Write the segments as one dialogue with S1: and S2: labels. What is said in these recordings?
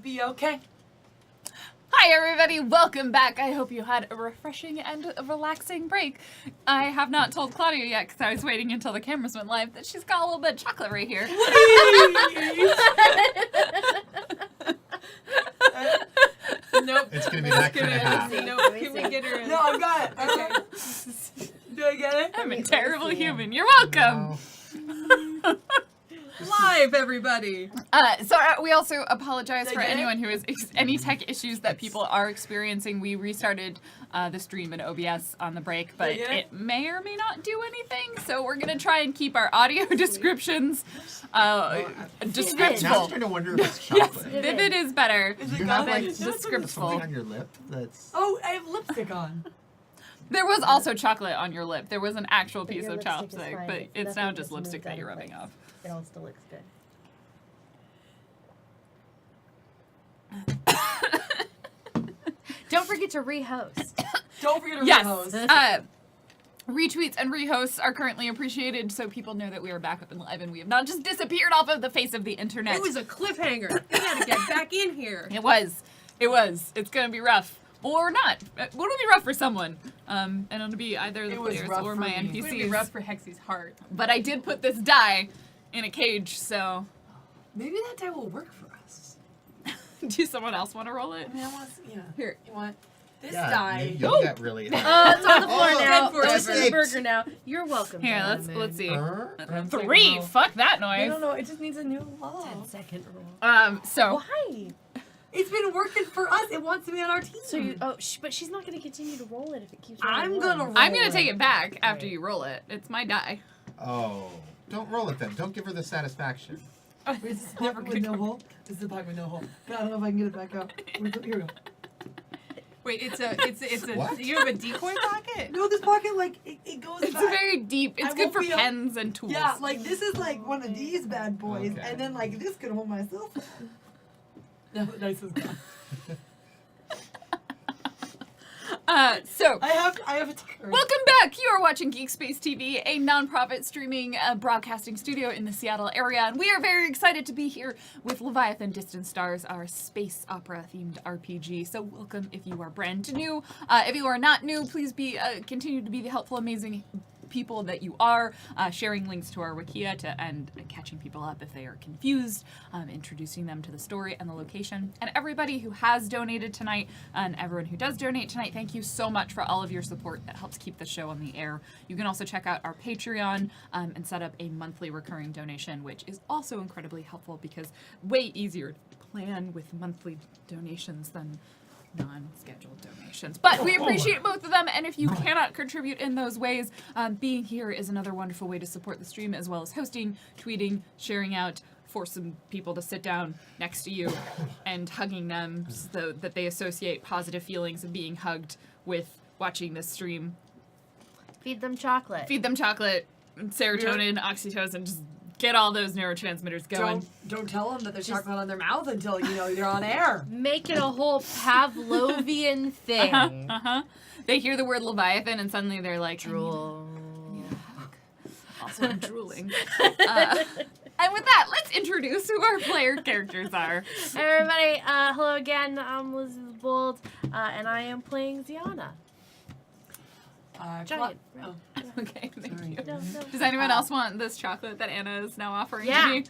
S1: be okay.
S2: Hi everybody, welcome back. I hope you had a refreshing and a relaxing break. I have not told Claudia yet because I was waiting until the cameras went live that she's got a little bit of chocolate right here.
S3: Nope. It's gonna be that kind of half.
S1: Nope. Can we get her in? No, I've got it. Okay. Do I get it?
S2: I'm a terrible human. You're welcome.
S1: Live, everybody.
S2: We also apologize for anyone who has any tech issues that people are experiencing. We restarted the stream in OBS on the break, but it may or may not do anything. So we're gonna try and keep our audio descriptions descriptive.
S3: Now I'm starting to wonder if it's chocolate.
S2: Yes, vivid is better.
S3: You have like
S2: descriptive.
S3: something on your lip that's.
S1: Oh, I have lipstick on.
S2: There was also chocolate on your lip. There was an actual piece
S4: your
S2: of
S4: lipstick is
S2: chopstick,
S4: fine.
S2: but
S4: It's
S2: it's now
S4: nothing
S2: just
S4: that's
S2: lipstick
S4: moved
S2: that
S4: out
S2: you're
S4: of
S2: rubbing
S4: place.
S2: off.
S4: It all still looks good. Don't forget to rehost.
S1: Don't forget to
S2: Yes.
S1: rehost.
S2: Retweets and rehosts are currently appreciated, so people know that we are back up and live and we have not just disappeared off of the face of the internet.
S1: It was a cliffhanger. We gotta get back in here.
S2: It was. It's gonna be rough. Or not. It'll be rough for someone. And it'll be either the players or my NPCs.
S1: It's gonna be rough for Hexy's heart.
S2: But I did put this die in a cage, so...
S1: Maybe that die will work for us.
S2: Do someone else want to roll it?
S1: I mean, I want to, yeah.
S2: Here.
S1: You want this
S3: Yeah,
S1: die?
S3: you got really.
S4: Oh, it's on the floor now.
S1: forever.
S4: It's in the burger now. You're welcome.
S2: Here,
S4: Diamond.
S2: let's see.
S1: 10-second
S2: 3!
S1: roll.
S2: Fuck that noise.
S1: No, it just needs a new law.
S4: 10-second roll.
S2: So...
S4: Why?
S1: It's been working for us. It wants to be on our team.
S4: So you? Oh, but she's not gonna continue to roll it if it keeps.
S1: I'm
S4: rolling
S1: gonna
S4: ones.
S1: roll
S2: I'm gonna take it back after
S4: Right.
S2: you roll it. It's my die.
S3: Oh, don't roll it then. Don't give her the satisfaction.
S1: This is never with no hole. This is a pack with no hole. But I don't know if I can get it back out. Here we go.
S5: Wait, it's a.
S3: What?
S5: You have a decoy pocket?
S1: No, this pocket it goes
S2: It's
S1: back.
S2: very deep. It's
S1: I
S2: good
S1: won't
S2: for
S1: be able-
S2: pens and tools.
S1: Yeah, like this is like one of these bad boys,
S3: Okay.
S1: and then like this could hold my cell phone. No, nice as gone.
S2: So...
S1: I have a ticker.
S2: Welcome back! You are watching GeekSpaceTV, a non-profit streaming broadcasting studio in the Seattle area, and we are very excited to be here with Leviathan Distant Stars, our space opera-themed RPG. So welcome if you are brand new. If you are not new, please be continue to be the helpful, amazing people that you are, sharing links to our Wikia and catching people up if they are confused, introducing them to the story and the location. And everybody who has donated tonight, and everyone who does donate tonight, thank you so much for all of your support that helps keep the show on the air. You can also check out our Patreon and set up a monthly recurring donation, which is also incredibly helpful because way easier to plan with monthly donations than non-scheduled donations. But we appreciate both of them, and if you cannot contribute in those ways, being here is another wonderful way to support the stream, as well as hosting, tweeting, sharing out, forcing people to sit down next to you and hugging them so that they associate positive feelings of being hugged with watching this stream.
S4: Feed them chocolate.
S2: Feed them chocolate, serotonin, oxytocin, just get all those neurotransmitters going.
S1: Don't tell them that there's chocolate on their mouth until you're on air.
S4: Make it a whole Pavlovian thing.
S2: They hear the word Leviathan and suddenly they're like,
S4: Drool.
S2: Also, I'm drooling. And with that, let's introduce who our player characters are.
S4: Hey everybody, hello again. I'm Elizabeth Bold, and I am playing Ziana. Giant.
S1: Oh.
S2: Okay, thank you.
S4: No.
S2: Does anyone else want this chocolate that Anna is now offering
S4: Yeah.
S2: to me?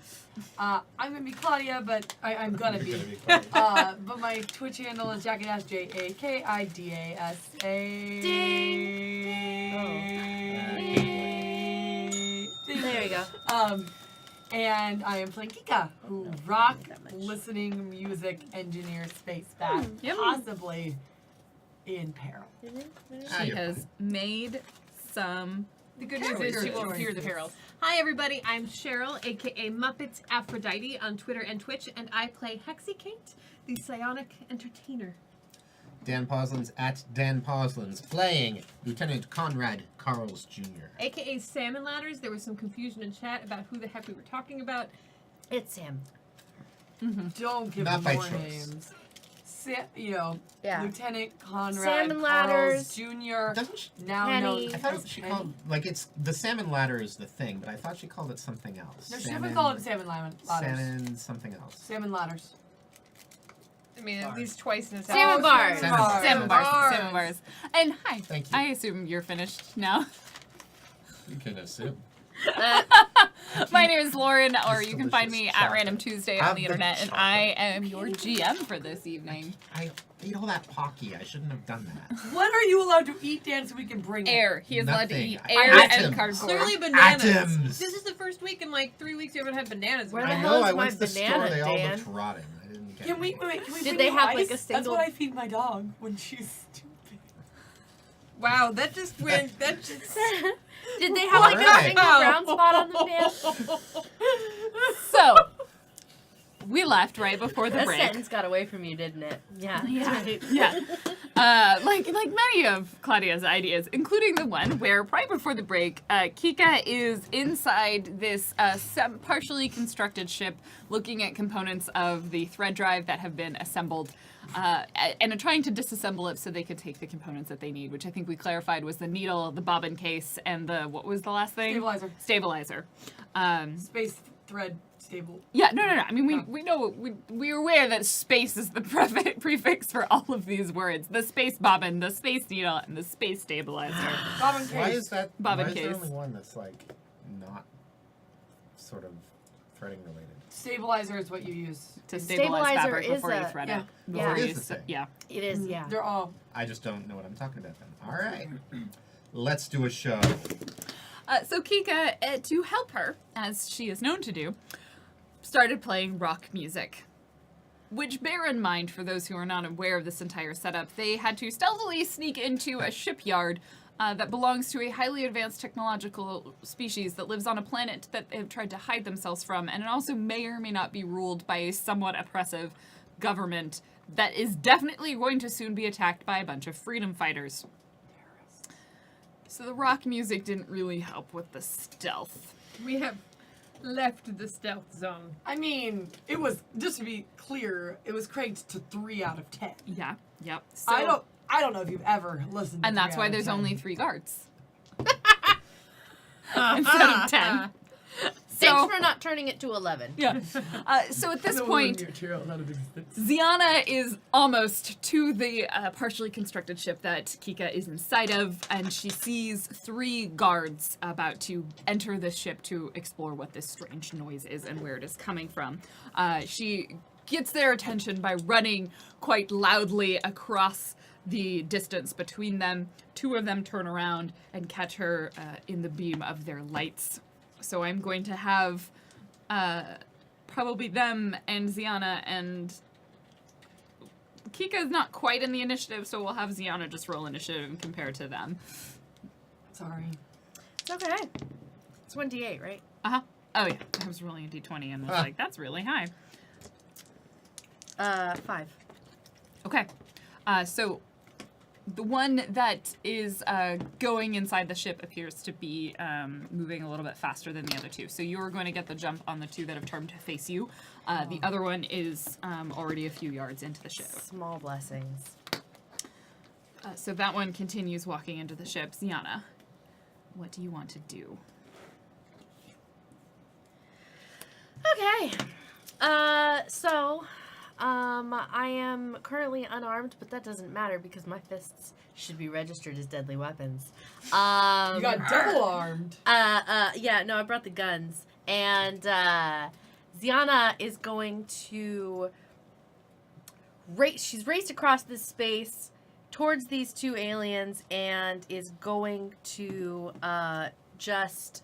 S1: I'm gonna be Claudia, but I'm gonna be. But my Twitch handle is JakiDasa, JakiDasa.
S4: Ding. There you go.
S1: And I am playing Kika, who rock listening music engineer space bat, possibly in peril.
S2: She has made some...
S5: The good news is she won't hear the perils. Hi everybody, I'm Cheryl, aka Muppets Aphrodite on Twitter and Twitch, and I play Hexy Kate, the psionic entertainer.
S3: Dan Poslin's at Dan Poslin's, playing Lieutenant Conrad Carls Jr.
S5: AKA Salmon Ladders. There was some confusion in chat about who the heck we were talking about.
S4: It's Sam.
S1: Don't give
S3: Not
S1: them
S3: by
S1: more
S3: choice.
S1: names.
S4: Yeah.
S1: Lieutenant Conrad
S4: Salmon
S1: Carls
S4: Ladders.
S1: Jr.
S3: Doesn't she?
S1: Now
S4: Penny.
S1: known
S3: I thought
S1: as
S3: she
S1: Penny.
S3: called it's the salmon ladder is the thing, but I thought she called it something else.
S1: No, she would call it salmon ladders.
S3: Salmon something else.
S1: Salmon ladders.
S5: I mean, at least twice in a
S4: Salmon bars.
S2: Salmon bars. And hi.
S3: Thank you.
S2: I assume you're finished now.
S3: You can assume.
S2: My name is Lauren, or
S3: This
S2: you can find
S3: delicious
S2: me at
S3: chocolate.
S2: Random Tuesday on
S3: Have
S2: the
S3: the
S2: internet, and
S3: chocolate.
S2: I am your GM for this evening.
S3: I ate all that Pocky. I shouldn't have done that.
S1: What are you allowed to eat, Dan, so we can bring it?
S2: Air. He is allowed to
S3: Nothing.
S2: eat air
S3: Atoms.
S2: and cardboard.
S5: Clearly bananas.
S3: Atoms.
S5: This is the first week in like 3 weeks we haven't had bananas.
S4: Where the
S3: I
S4: hell
S3: know.
S4: is
S3: I
S4: my
S3: went to the store.
S4: banana,
S3: They all
S4: Dan?
S3: looked rotten. I didn't get
S1: Can we
S3: any.
S1: bring
S4: Did they
S1: you
S4: have,
S1: ice?
S4: like, a
S1: That's
S4: single-
S1: what I feed my dog when she's stupid.
S5: Wow, that just went. That just.
S4: Did they have like a
S3: Alright.
S4: single brown spot on them, Dan?
S2: So, we left right before the
S4: That
S2: break.
S4: sentence got away from you, didn't it? Yeah.
S2: Yeah. Like many of Claudia's ideas, including the one where right before the break, Kika is inside this partially constructed ship looking at components of the thread drive that have been assembled and are trying to disassemble it so they could take the components that they need, which I think we clarified was the needle, the bobbin case, and the, what was the last thing?
S1: Stabilizer.
S2: Stabilizer.
S1: Space thread stable.
S2: Yeah, no. I mean, we know, we're aware that space is the prefix for all of these words. The space bobbin, the space needle, and the space stabilizer.
S1: Bobbin case.
S3: Why is that?
S2: Bobbin
S3: why is there
S2: case.
S3: only one that's like not sort of threading related?
S1: Stabilizer is what you use.
S2: To stabilize
S4: Stabilizer
S2: fabric
S4: is
S2: before you
S4: a-
S2: thread
S1: yeah.
S2: it. Before
S3: It
S2: you
S3: is the thing.
S2: yeah.
S4: It is, yeah.
S1: They're all.
S3: I just don't know what I'm talking about then. All right, let's do a show.
S2: So Kika, to help her, as she is known to do, started playing rock music. Which, bear in mind, for those who are not aware of this entire setup, they had to stealthily sneak into a shipyard that belongs to a highly advanced technological species that lives on a planet that they've tried to hide themselves from, and it also may or may not be ruled by a somewhat oppressive government that is definitely going to soon be attacked by a bunch of freedom fighters. So the rock music didn't really help with the stealth.
S5: We have left the stealth zone.
S1: I mean, it was, just to be clear, it was cranked to 3 out of 10.
S2: Yeah, yep. So,
S1: I don't know if you've ever listened to
S2: and that's
S1: 3
S2: why
S1: out of
S2: there's
S1: 10.
S2: only 3 guards. Instead of 10.
S4: Thanks for not turning it to 11.
S2: Yeah. So at this
S1: No
S2: point,
S1: material, none of existence.
S2: Ziana is almost to the partially constructed ship that Kika is inside of, and she sees 3 guards about to enter the ship to explore what this strange noise is and where it is coming from. She gets their attention by running quite loudly across the distance between them. 2 of them turn around and catch her in the beam of their lights. So I'm going to have probably them and Ziana, and Kika is not quite in the initiative, so we'll have Ziana just roll initiative and compare to them.
S1: Sorry.
S4: It's okay. It's 1d8, right?
S2: Uh-huh. Oh yeah, I was rolling a d20 and was like, that's really high.
S4: 5.
S2: Okay. So the one that is going inside the ship appears to be moving a little bit faster than the other 2. So you're going to get the jump on the 2 that have turned to face you. The other one is already a few yards into the ship.
S4: Small blessings.
S2: So that one continues walking into the ship. Ziana, what do you want to do?
S4: Okay. I am currently unarmed, but that doesn't matter because my fists should be registered as deadly weapons.
S1: You got double armed.
S4: Yeah, no, I brought the guns. And, Ziana is going to she's raced across this space towards these 2 aliens and is going to, just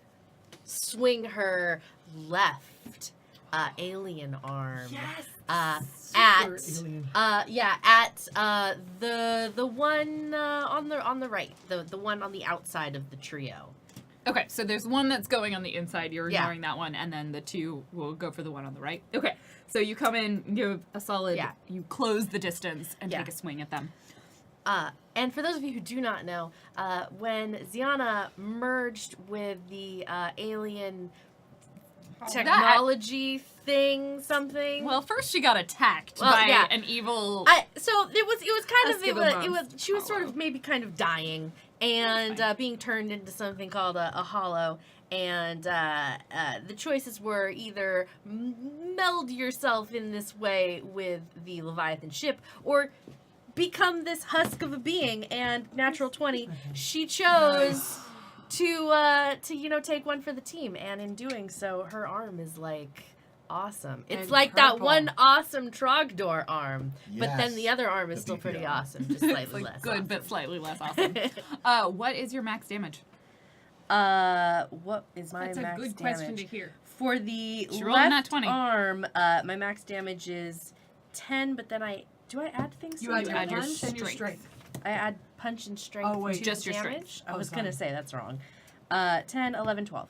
S4: swing her left, alien arm.
S1: Yes.
S4: At
S1: Super alien.
S4: the one on the right, the one on the outside of the trio.
S2: Okay, so there's one that's going on the inside, you're
S4: Yeah.
S2: ignoring that one, and then the 2 will go for the one on the right. Okay, so you come in, give a solid,
S4: Yeah.
S2: you close the distance and
S4: Yeah.
S2: take a swing at them.
S4: And for those of you who do not know, when Ziana merged with the alien technology thing, something.
S2: Well, first she got attacked
S4: Well,
S2: by
S4: yeah.
S2: an evil...
S4: So it was kind of
S2: Escalating
S4: it was she was sort of maybe kind of dying and being turned into something called a hollow, and the choices were either meld yourself in this way with the Leviathan ship, or become this husk of a being. And natural 20, she chose to take one for the team, and in doing so, her arm is like awesome. It's
S1: And
S4: like that
S1: purple.
S4: one awesome Trogdor arm, but then
S3: Yes.
S4: the other arm is
S3: The
S4: still pretty
S3: PP arm.
S4: awesome, just slightly
S2: It's like
S4: less.
S2: good,
S4: awesome.
S2: but slightly less awesome. What is your max damage?
S4: What is my
S5: That's a
S4: max
S5: good
S4: damage?
S5: question to hear.
S4: For the
S2: She rolled a nat
S4: left
S2: 20.
S4: arm, my max damage is 10, but then do I add things
S1: You
S4: to
S1: add
S4: it?
S1: your
S2: add your
S1: punch and your
S2: strength.
S1: strength.
S4: I add punch and strength
S1: Oh, wait.
S4: to
S2: Just your
S4: damage?
S2: strength.
S4: I
S1: Oh,
S4: was
S1: sorry.
S4: going to say that's wrong. 10, 11, 12.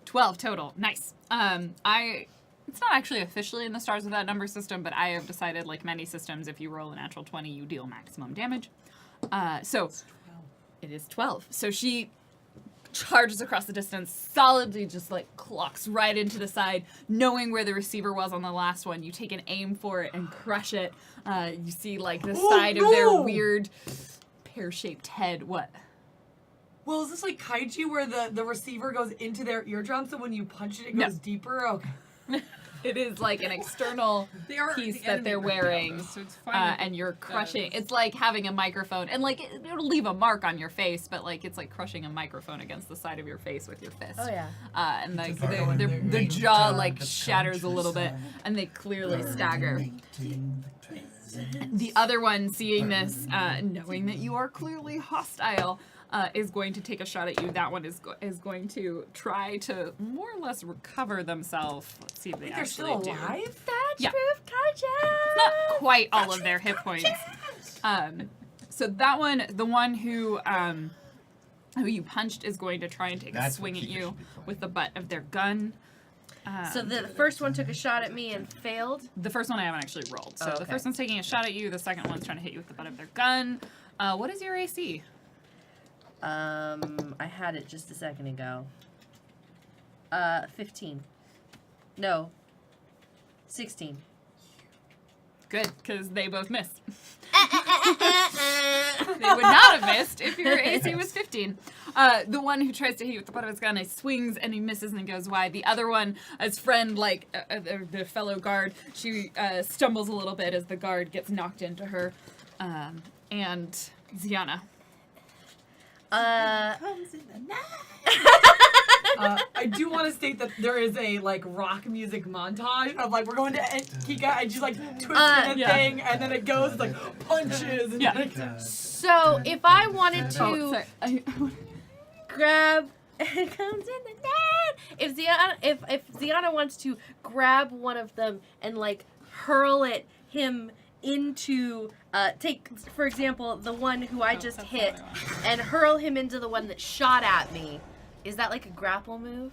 S2: 12 total. Nice. It's not actually officially in the Stars Without Number system, but I have decided, like many systems, if you roll a natural 20, you deal maximum damage. So it is 12. So she charges across the distance, solidly just like clocks right into the side, knowing where the receiver was on the last one. You take an aim for it and crush it. You see like the
S1: Oh,
S2: side of their
S1: no!
S2: weird pear-shaped head. What?
S1: Well, is this like kaiju where the receiver goes into their eardrum, so when you punch it, it
S2: No.
S1: goes deeper? Okay.
S2: It is like an external
S5: They are
S2: piece
S5: the
S2: that they're
S5: enemy right now,
S2: wearing,
S5: though, so it's fine.
S2: and you're crushing.
S5: this-
S2: It's like having a microphone, and like it'll leave a mark on your face, but like it's like crushing a microphone against the side of your face with your fist.
S4: Oh, yeah.
S2: And like
S1: Just go in
S2: their
S1: there.
S2: jaw like shatters a little bit, and they clearly stagger. The other one, seeing this, knowing that you are clearly hostile, is going to take a shot at you. That one is going to try to more or less recover themselves. Let's see if they
S1: They're
S2: actually
S1: still
S2: do.
S1: alive?
S2: Yeah.
S4: Proof kaiju!
S2: Not quite all of their hit points. So that one, the one who you punched, is going to try and take a
S3: That's
S2: swing
S3: what
S2: at
S3: Kika
S2: you
S3: should be playing.
S2: with the butt of their gun.
S4: So the first one took a shot at me and failed.
S2: The first one I haven't actually rolled. So
S4: Oh,
S2: the
S4: okay.
S2: first one's taking a shot at you. The second one's trying to hit you with the butt of their gun. What is your AC?
S4: I had it just a second ago. 15. No. 16.
S2: Good, because they both missed. They would not have missed if your AC was 15. The one who tries to hit you with the butt of his gun, he swings and he misses and goes wide. The other one, his friend, the fellow guard, she stumbles a little bit as the guard gets knocked into her. And Ziana.
S1: Comes in the night. I do want to state that there is a like rock music montage of like we're going to Kika and she's like twisting a
S2: yeah.
S1: thing and then it goes it's like punches and
S2: Yeah.
S1: like,
S4: So if I wanted to
S2: Oh, sorry.
S4: grab it comes in the net. If Ziana wants to grab one of them and like hurl him into take for example the one who I just
S2: that's the
S4: hit
S2: other one.
S4: and hurl him into the one that shot at me, is that like a grapple move?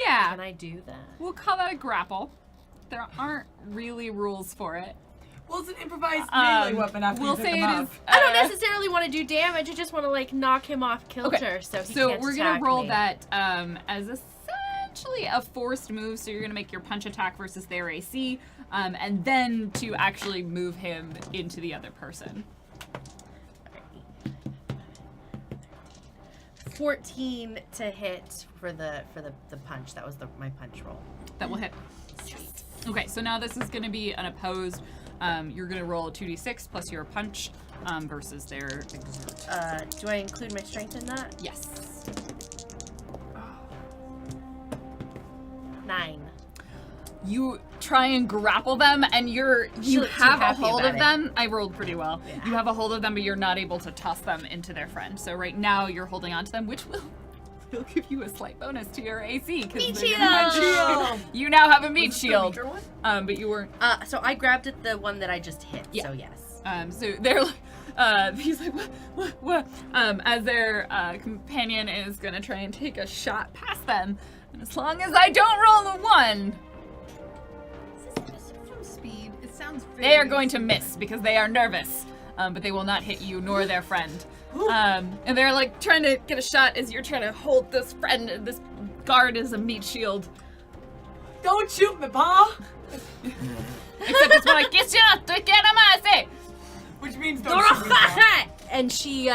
S2: Yeah.
S4: Can I do that?
S2: We'll call that a grapple. There aren't really rules for it.
S1: well it's an improvised melee weapon after
S2: We'll
S1: you pick
S2: say
S1: them
S2: it
S1: up.
S2: is.
S4: I don't necessarily want to do damage. I just want to like knock him off kilter so he
S2: So
S4: can't
S2: we're gonna
S4: attack
S2: roll
S4: me.
S2: that as essentially a forced move. So you're gonna make your punch attack versus their AC, and then to actually move him into the other person.
S4: 14 to hit for the punch. That was my punch roll.
S2: That will hit. Okay, so now this is gonna be unopposed. You're gonna roll 2d6 plus your punch versus their exert.
S4: Do I include my strength in that?
S2: Yes.
S4: 9.
S2: You try and grapple them, and you
S4: looked too
S2: have a
S4: happy
S2: hold
S4: about
S2: of
S4: it.
S2: them. I rolled pretty well.
S4: Yeah.
S2: You have a hold of them, but you're not able to toss them into their friend. So right now you're holding on to them, which will give you a slight bonus to your AC.
S4: Meat
S1: shield!
S2: You now have a meat
S1: Was this the
S2: shield.
S1: weaker one?
S2: But you weren't.
S4: So I grabbed at the one that I just hit.
S2: Yeah.
S4: So yes.
S2: So they're like, he's like, what? As their companion is gonna try and take a shot past them, and as long as I don't roll a 1.
S5: From speed, it sounds very
S2: They are going to miss because they are nervous, but they will not hit you nor their friend. And they're like trying to get a shot as you're trying to hold this friend. This guard is a meat shield.
S1: Don't shoot me, Pa!
S2: Except it's more like, get you to get him, I say.
S1: Which means don't shoot me, Pa.
S4: And she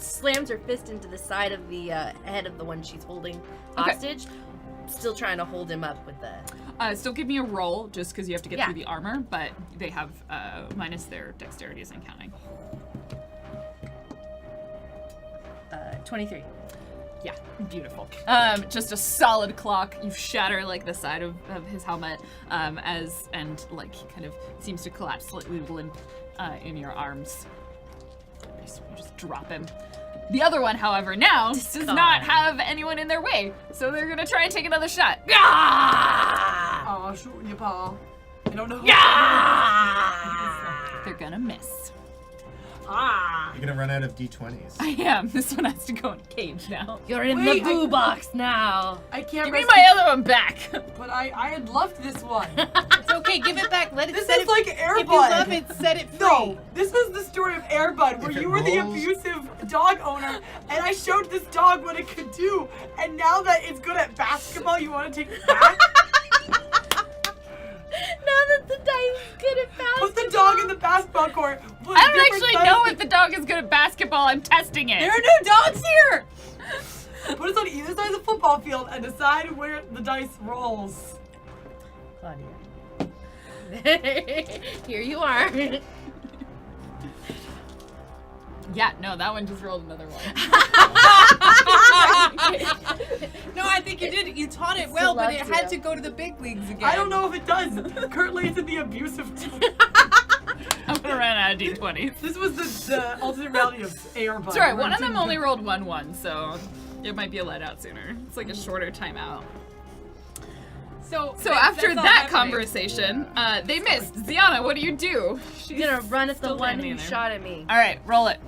S4: slams her fist into the side of the head of the one she's holding hostage. Still trying to hold him up with the...
S2: Still give me a roll, just because you have to get through the armor, but they have minus their dexterity isn't counting.
S4: 23.
S2: Yeah, beautiful. Just a solid clock. You shatter like the side of his helmet, and he kind of seems to collapse slightly limp in your arms. You just drop him. The other one, however, now does not have anyone in their way, so they're gonna try and take another shot.
S1: Oh, shooting your paw. I don't know.
S2: They're gonna miss.
S3: You're gonna run out of D20s.
S2: I am. This one has to go in a cage now.
S4: You're in the boo box now.
S1: I can't
S2: Give me my other one back.
S1: But I had loved this one.
S5: It's okay, give it back. Let it
S1: This
S5: set
S1: is
S5: it.
S1: like Air
S5: If you
S1: Bud.
S5: love it, set it free.
S1: No, this was the story of Air Bud, where
S3: If it
S1: you were the
S3: rolls-
S1: abusive dog owner, and I showed this dog what it could do, and now that it's good at basketball, you want to take it back?
S4: Now that the dice is good at basketball.
S1: Put the dog in the basketball court. Put
S2: I don't
S1: different
S2: actually know
S1: dice-
S2: if the dog is good at basketball. I'm testing it.
S1: There are no dogs here! Put us on either side of the football field and decide where the dice rolls.
S4: Claudia. Here you are.
S2: Yeah, no, that one just rolled another one.
S5: No, I think you did. You taught it well, but it
S4: Still
S5: had
S4: loves
S5: to
S4: you.
S5: go to the big leagues again.
S1: I don't know if it does. Currently, it's in the abusive team.
S2: I'm gonna run out of d20s.
S1: This was the alternate reality of Air Bud.
S2: It's alright,
S1: where
S2: one
S1: it
S2: of them
S1: didn't
S2: only
S1: go-
S2: rolled 1-1, so it might be a let out sooner. It's like a shorter timeout.
S5: So
S2: After
S5: that's all
S2: that
S5: happening.
S2: conversation, they missed. Ziana, what do you do?
S4: I'm gonna run at the
S2: still
S4: one
S2: standing
S4: who
S2: there.
S4: shot at me.
S2: Alright, roll it.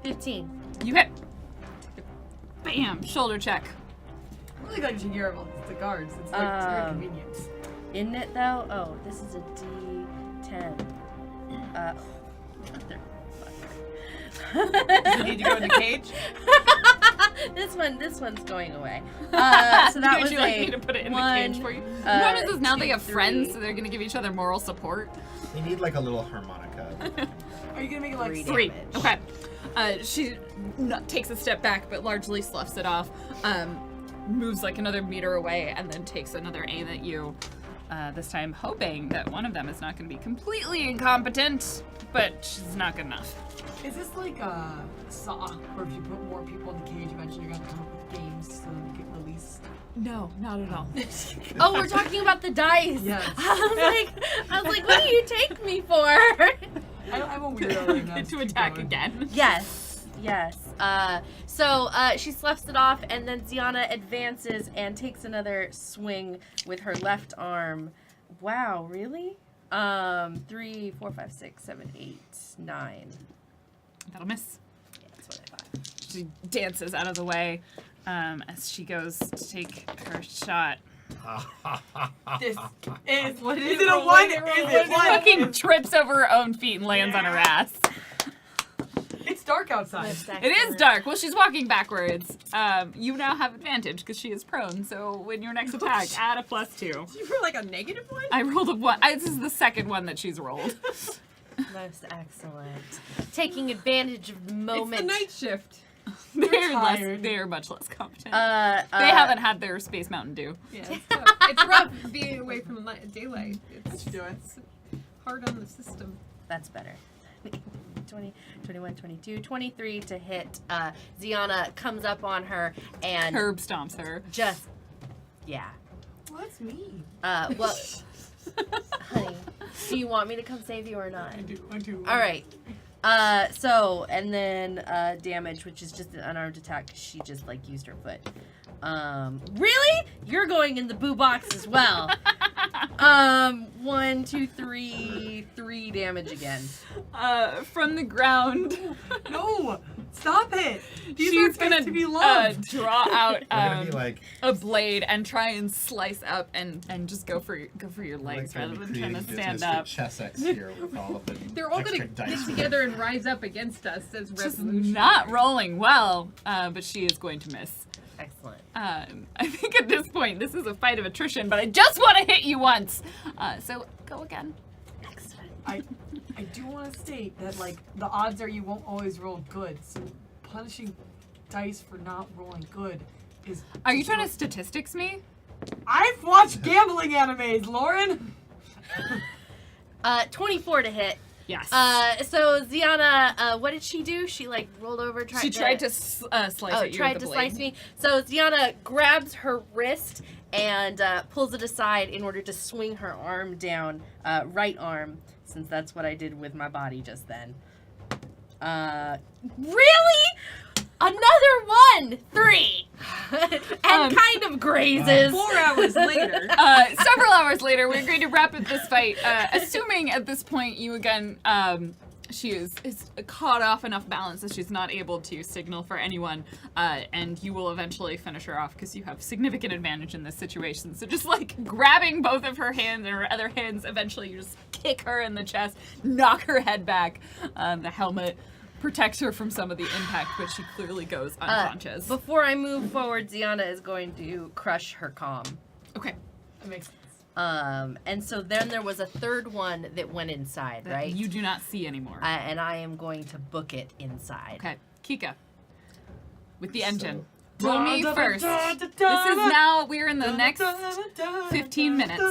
S4: 15.
S2: You hit. Bam, shoulder check.
S1: I really like to hear about the guards. It's like it's very convenient.
S4: Isn't it though? Oh, this is a D10.
S5: You need to go in the cage.
S4: This one's going away. So that
S2: Would
S4: was
S2: you like
S4: a
S2: me to put it in
S4: one,
S2: the cage for you? The problem is now they
S4: 2,
S2: have friends,
S4: 3.
S2: so they're gonna give each other moral support.
S3: You need like a little harmonica.
S1: Are you gonna make it like
S4: 3
S2: 3. Okay. She takes a step back, but largely sloughs it off. Moves like another meter away, and then takes another aim at you. This time hoping that one of them is not going to be completely incompetent, but she's not good enough.
S1: Is this like a Saw, where if you put more people in the cage, eventually you're gonna come up with games so they get released?
S2: No, not at all.
S4: Oh, we're talking about the dice.
S1: Yes.
S4: I was like, what do you take me for?
S1: I'm a weirdo right now.
S2: To
S1: Just keep
S2: attack
S1: going.
S2: again.
S4: Yes. So she sloughs it off, and then Ziana advances and takes another swing with her left arm. Wow, really? 3, 4, 5, 6, 7, 8, 9.
S2: That'll miss.
S4: Yeah, that's what I thought.
S2: She dances out of the way as she goes to take her shot.
S1: This is
S5: What
S1: is
S5: is
S1: it
S5: it?
S1: a one? Is it one?
S2: Fucking trips over her own feet and lands on her ass.
S1: It's dark outside.
S2: It is dark. Well, she's walking backwards. You now have advantage because she is prone. So when your next attack, add a +2.
S5: You were like a negative one?
S2: I rolled a 1. This is the second one that she's rolled.
S4: Most excellent. Taking advantage of the moment.
S5: It's the night shift.
S2: They're much less competent.
S4: They
S2: They haven't had their Space Mountain Dew.
S5: Yeah, it's tough. It's rough being away from daylight. It's hard on the system.
S4: That's better. 20, 21, 22, 23 to hit. Ziana comes up on her and
S2: Herb stomps her.
S4: just, yeah.
S1: Well, that's me.
S4: Well, honey, do you want me to come save you or not?
S1: I do.
S4: All right. And then damage, which is just an unarmed attack 'cause she just like used her foot. Really? You're going in the boo box as well. 1, 2, 3, 3 damage again.
S2: From the ground,
S1: No, stop it. These
S2: she's
S1: are
S2: gonna
S1: meant to be loved.
S2: draw out
S3: We're gonna be like,
S2: a blade and try and slice up and just go for your legs
S3: like
S2: rather than
S3: creating
S2: trying to
S3: business
S2: stand
S3: with
S2: up.
S3: Chess X here with all of the
S5: They're all
S3: extra
S5: gonna
S3: dice
S5: get
S3: rolls.
S5: together and rise up against us as
S2: Just
S5: revolution.
S2: not rolling well, but she is going to miss.
S4: Excellent.
S2: I think at this point this is a fight of attrition, but I just want to hit you once. So go again.
S4: Excellent.
S1: I do want to state that, like, the odds are you won't always roll good, so punishing dice for not rolling good is...
S2: Are you trying to statistics me?
S1: I've watched gambling animes, Lauren!
S4: 24 to hit.
S2: Yes.
S4: So Ziana, what did she do? She like rolled over,
S2: she tried to slice at you
S4: tried
S2: with
S4: to
S2: the
S4: slice
S2: blade.
S4: me. So Ziana grabs her wrist and pulls it aside in order to swing her arm down, right arm, since that's what I did with my body just then. Really? Another one! 3! And kind of grazes.
S5: 4 hours later.
S2: Several hours later, we're going to wrap up this fight, assuming at this point you again, she is caught off enough balance that she's not able to signal for anyone, and you will eventually finish her off because you have significant advantage in this situation. So just like grabbing both of her hands and her other hands, eventually you just kick her in the chest, knock her head back. The helmet protects her from some of the impact, but she clearly goes unconscious.
S4: Before I move forward, Ziana is going to crush her comm.
S2: Okay.
S1: That makes sense.
S4: And so then there was a third one that went inside,
S2: That
S4: right?
S2: you do not see anymore.
S4: And I am going to book it inside.
S2: Okay, Kika. With the engine.
S1: So-
S2: Roll me first. This is now, we're in the next 15 minutes.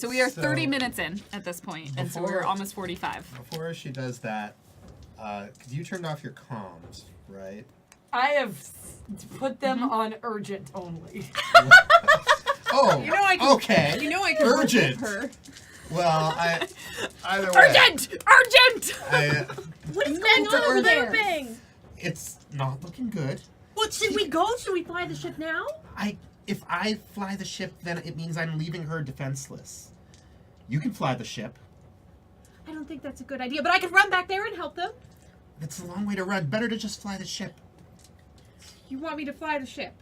S2: So we are 30 minutes in at this point, and so we're
S3: Before-
S2: almost 45.
S3: Before she does that, because you turned off your comms, right?
S1: I have put them on urgent only.
S3: Oh,
S5: You know I can.
S3: okay.
S5: You know I can.
S3: Urgent.
S5: Her.
S3: Well, either way.
S2: Urgent! Urgent!
S4: What is
S1: going on over there?
S3: It's not looking good.
S5: What, should we go? Should we fly the ship now?
S3: If I fly the ship, then it means I'm leaving her defenseless. You can fly the ship.
S5: I don't think that's a good idea, but I could run back there and help them.
S3: It's a long way to run. Better to just fly the ship.
S5: You want me to fly the ship?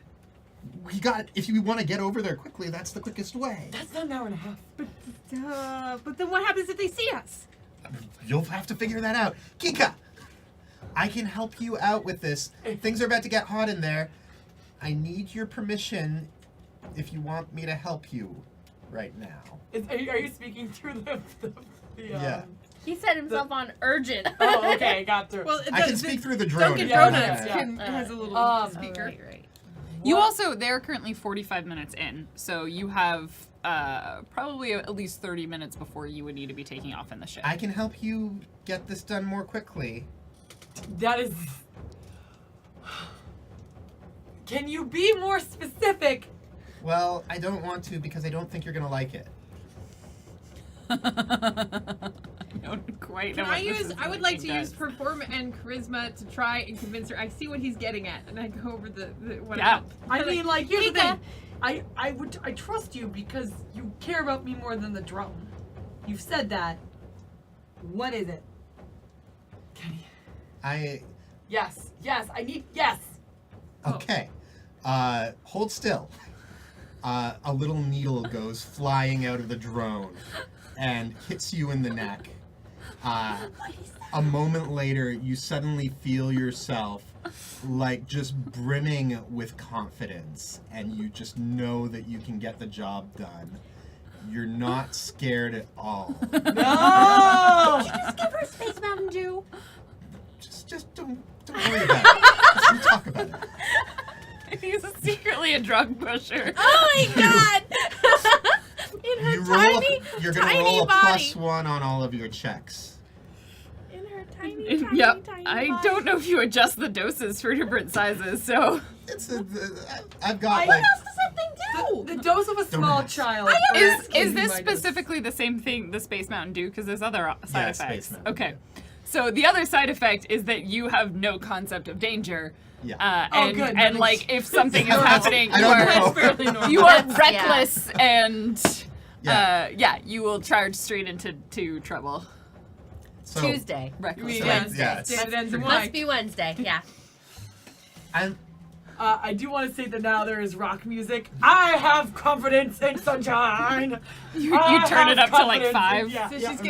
S3: If you want to get over there quickly, that's the quickest way.
S1: That's not an hour and a half.
S5: But then what happens if they see us?
S3: You'll have to figure that out. Kika, I can help you out with this. Things are about to get hot in there. I need your permission if you want me to help you right now.
S1: Are you speaking through the
S3: Yeah.
S4: He set himself on urgent.
S1: Oh, okay, got through.
S5: Well,
S3: I can speak through the drone.
S5: Dunkin'
S3: if you want
S5: Donuts
S3: that.
S5: has a little speaker.
S4: Right.
S2: You also, they're currently 45 minutes in, so you have probably at least 30 minutes before you would need to be taking off in the ship.
S3: I can help you get this done more quickly.
S1: That is... Can you be more specific?
S3: Well, I don't want to because I don't think you're going to like it.
S2: I don't quite know what this is
S5: I would like to
S2: looking
S5: use
S2: at.
S5: perform and charisma to try and convince her. I see what he's getting at, and I go over the what
S2: Yeah.
S1: I mean, like, here's the
S5: Kika.
S1: thing. I trust you because you care about me more than the drone. You've said that. What is it?
S3: I...
S1: Yes, I need, yes.
S3: Okay. Hold still. A little needle goes flying out of the drone and hits you in the neck. A moment later, you suddenly feel yourself like just brimming with confidence, and you just know that you can get the job done. You're not scared at all.
S1: No!
S4: Just give her Space Mountain Dew.
S3: Just don't worry about it. Just talk about it.
S2: He's secretly a drug pusher.
S4: Oh my god! In her
S3: You're gonna
S4: tiny
S3: roll a
S4: body.
S3: +1 on all of your checks.
S4: In her tiny,
S2: Yep.
S4: tiny
S2: I
S4: body.
S2: don't know if you adjust the doses for different sizes, so.
S3: I've got
S4: What
S3: like
S4: else does that thing do?
S1: The dose of a small
S3: rest.
S1: child.
S2: Is
S1: can be
S2: this
S1: my dose.
S2: specifically the same thing, the Space Mountain Dew? Because there's other side
S3: Yeah,
S2: effects.
S3: Space Mountain
S2: Okay. So the other side effect is that you have no concept of danger.
S3: Yeah.
S2: And,
S1: good.
S2: and like if something is
S3: I don't-
S2: happening,
S3: I
S2: you
S3: don't
S2: are
S3: know.
S5: fairly normal.
S2: you are
S4: That's-
S2: reckless and
S3: Yeah.
S2: you will charge straight into trouble.
S3: So
S4: Tuesday.
S2: Reckless.
S3: So,
S5: Yes,
S3: yeah,
S5: yes,
S3: it's
S5: it ends in
S4: Must
S5: Y.
S4: be Wednesday. Yeah.
S3: I'm
S1: I do want to say that now there is rock music. I have confidence in sunshine.
S2: You
S1: I
S2: turn it
S1: have
S2: up to like
S1: confidence
S2: 5.
S1: in- Yeah,
S5: So
S1: yeah.
S5: she's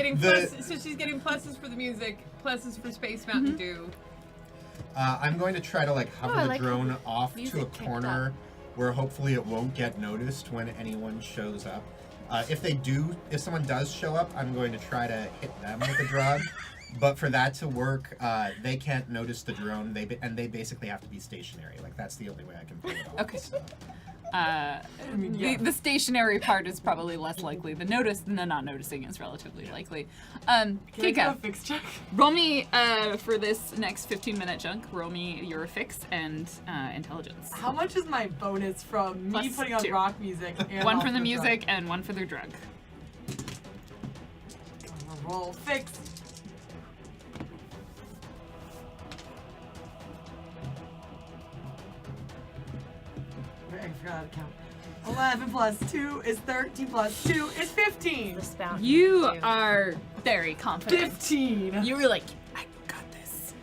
S5: getting pluses for the music, pluses for Space Mountain Dew.
S3: I'm going to try to like hover
S4: I
S3: the
S4: like
S3: drone
S4: how
S3: off to a
S4: music kicked
S3: corner where hopefully it won't get noticed when anyone shows up. If someone does show up, I'm going to try to hit them with a drug. But for that to work, they can't notice the drone. They basically have to be stationary. Like that's the only way I can pull it off.
S2: Okay.
S3: So.
S2: The stationary part is probably less likely. The not noticing is relatively likely.
S1: Can I do a
S2: Kika,
S1: fix check?
S2: roll me for this next 15-minute chunk. Roll me your fix and intelligence.
S1: How much is my bonus from me
S2: Plus
S1: putting on
S2: 2.
S1: rock music? And
S2: One
S1: off
S2: for the
S1: drug?
S2: music and one for their drug.
S1: Roll fix. Wait, I forgot how to count. 11 plus 2 is 13 plus 2 is 15.
S4: The spout.
S2: You
S4: too.
S2: are very confident.
S1: 15.
S2: You were like, I got this.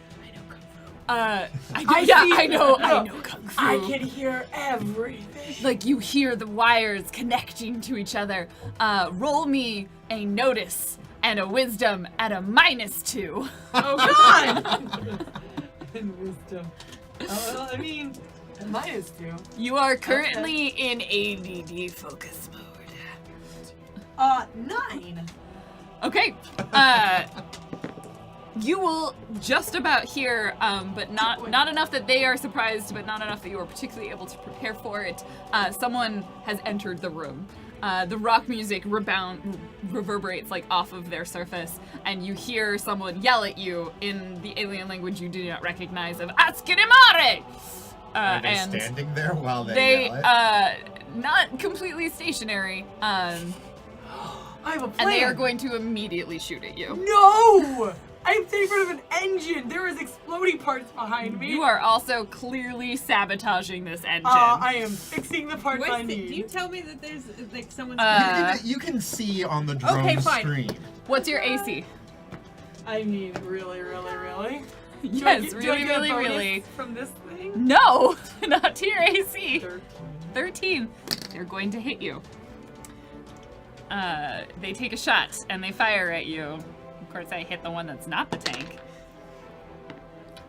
S2: I know kung fu.
S1: I
S2: know kung fu.
S1: I can hear everything.
S2: Like you hear the wires connecting to each other. Roll me a notice and a wisdom at a -2.
S1: Oh God! And wisdom. Well, I mean, -2.
S2: You are currently in ADD focus mode.
S1: 9.
S2: Okay. You will just about hear, but not enough that they are surprised, but not enough that you are particularly able to prepare for it. Someone has entered the room. The rock music reverberates like off of their surface, and you hear someone yell at you in the alien language you do not recognize of "Askerimare!"
S3: Are they
S2: and
S3: standing there while
S2: they
S3: yell it?
S2: not completely stationary,
S1: I have a plan.
S2: and they are going to immediately shoot at you.
S1: No! I'm in front of an engine. There is exploding parts behind me.
S2: You are also clearly sabotaging this engine.
S1: I am fixing the parts I
S5: Can you
S1: need.
S5: tell me that there's like someone's?
S3: You can see on the drone
S5: Okay, fine.
S3: screen.
S2: What's your AC?
S1: I mean, really?
S2: Yes,
S1: Do I get a bonus
S2: really.
S1: from this thing?
S2: No, not to your AC.
S1: 13.
S2: 13. They're going to hit you. They take a shot and they fire at you. Of course, I hit the one that's not the tank.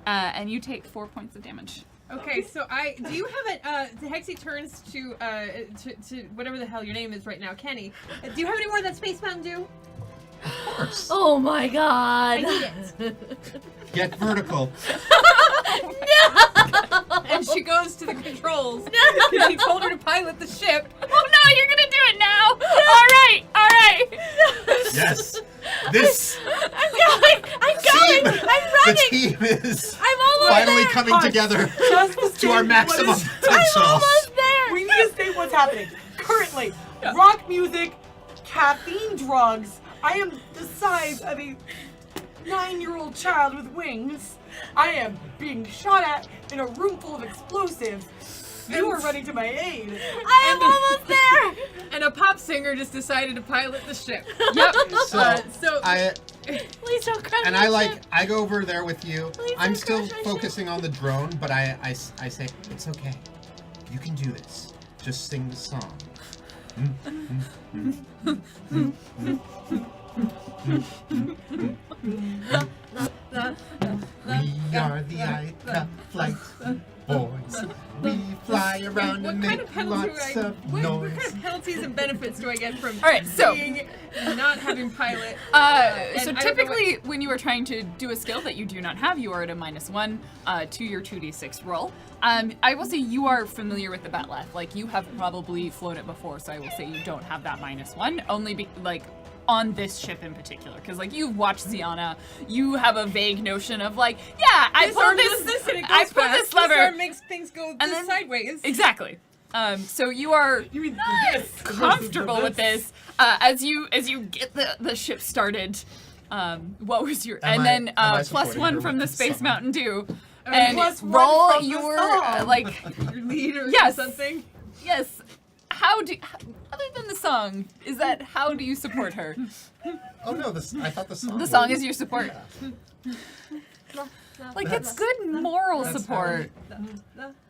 S2: And you take 4 points of damage.
S5: Okay, so do you have it? The Hexy turns to whatever the hell your name is right now, Kenny. Do you have any more of that Space Mountain Dew?
S3: Of course.
S4: Oh my God.
S5: I need it.
S3: Get vertical.
S5: And she goes to the controls because he told her to pilot the ship.
S2: Oh no, you're gonna do it now! All right.
S3: Yes. This
S4: I'm going.
S3: team,
S4: I'm running.
S3: the team is
S4: I'm almost
S3: finally
S4: there.
S3: coming together
S1: Just to
S3: to our maximum potential.
S4: Almost there.
S1: We need to state what's happening. Currently, rock music, caffeine drugs. I am the size of a 9-year-old child with wings. I am being shot at in a room full of explosives. You are running to my aid.
S4: I am almost there.
S5: And a pop singer just decided to pilot the ship.
S2: Yep.
S5: So
S4: Please don't crush
S3: And I go over there with you.
S4: Please
S3: I'm
S4: don't
S3: still
S4: crush my
S3: focusing on the drone, but I say, it's okay. You can do this. Just sing the song. We are the Ica Flight Boys. We fly around
S5: what
S3: and
S5: kind
S3: make
S5: of penalties
S3: lots
S5: do I?
S3: of
S5: What
S3: noise.
S5: kind of penalties and benefits do I get from
S2: All right, so
S5: not having pilot?
S2: So
S5: I don't know
S2: typically, when you are trying to do a skill that you do not have, you are at a -1 to your 2d6 roll. I will say you are familiar with the Batleth. Like you have probably flown it before, so I will say you don't have that -1. Only on this ship in particular, because like you've watched Ziana, you have a vague notion of like, yeah, I
S5: This
S2: pull
S5: arm
S2: this,
S5: does this and it goes
S2: I pull
S5: fast.
S2: this lever,
S5: This arm makes things go
S2: and
S5: just
S2: then-
S5: sideways.
S2: exactly. So you are
S1: You mean this?
S2: comfortable with this as you get the ship started. What was your
S3: Am
S2: then
S3: I
S2: plus
S3: supporting
S2: 1
S3: her
S2: from the
S3: with the
S2: Space
S3: song?
S2: Mountain Dew
S1: And
S2: and
S1: plus 1
S2: roll
S1: from the
S2: your
S1: song.
S5: Your leader
S2: Yes.
S5: or something.
S2: yes. Other than the song, is that how do you support her?
S3: Oh no, I thought the song.
S2: The song
S3: was-
S2: is your support.
S3: Yeah.
S2: Like
S3: That's-
S2: it's good moral
S3: that's
S2: support.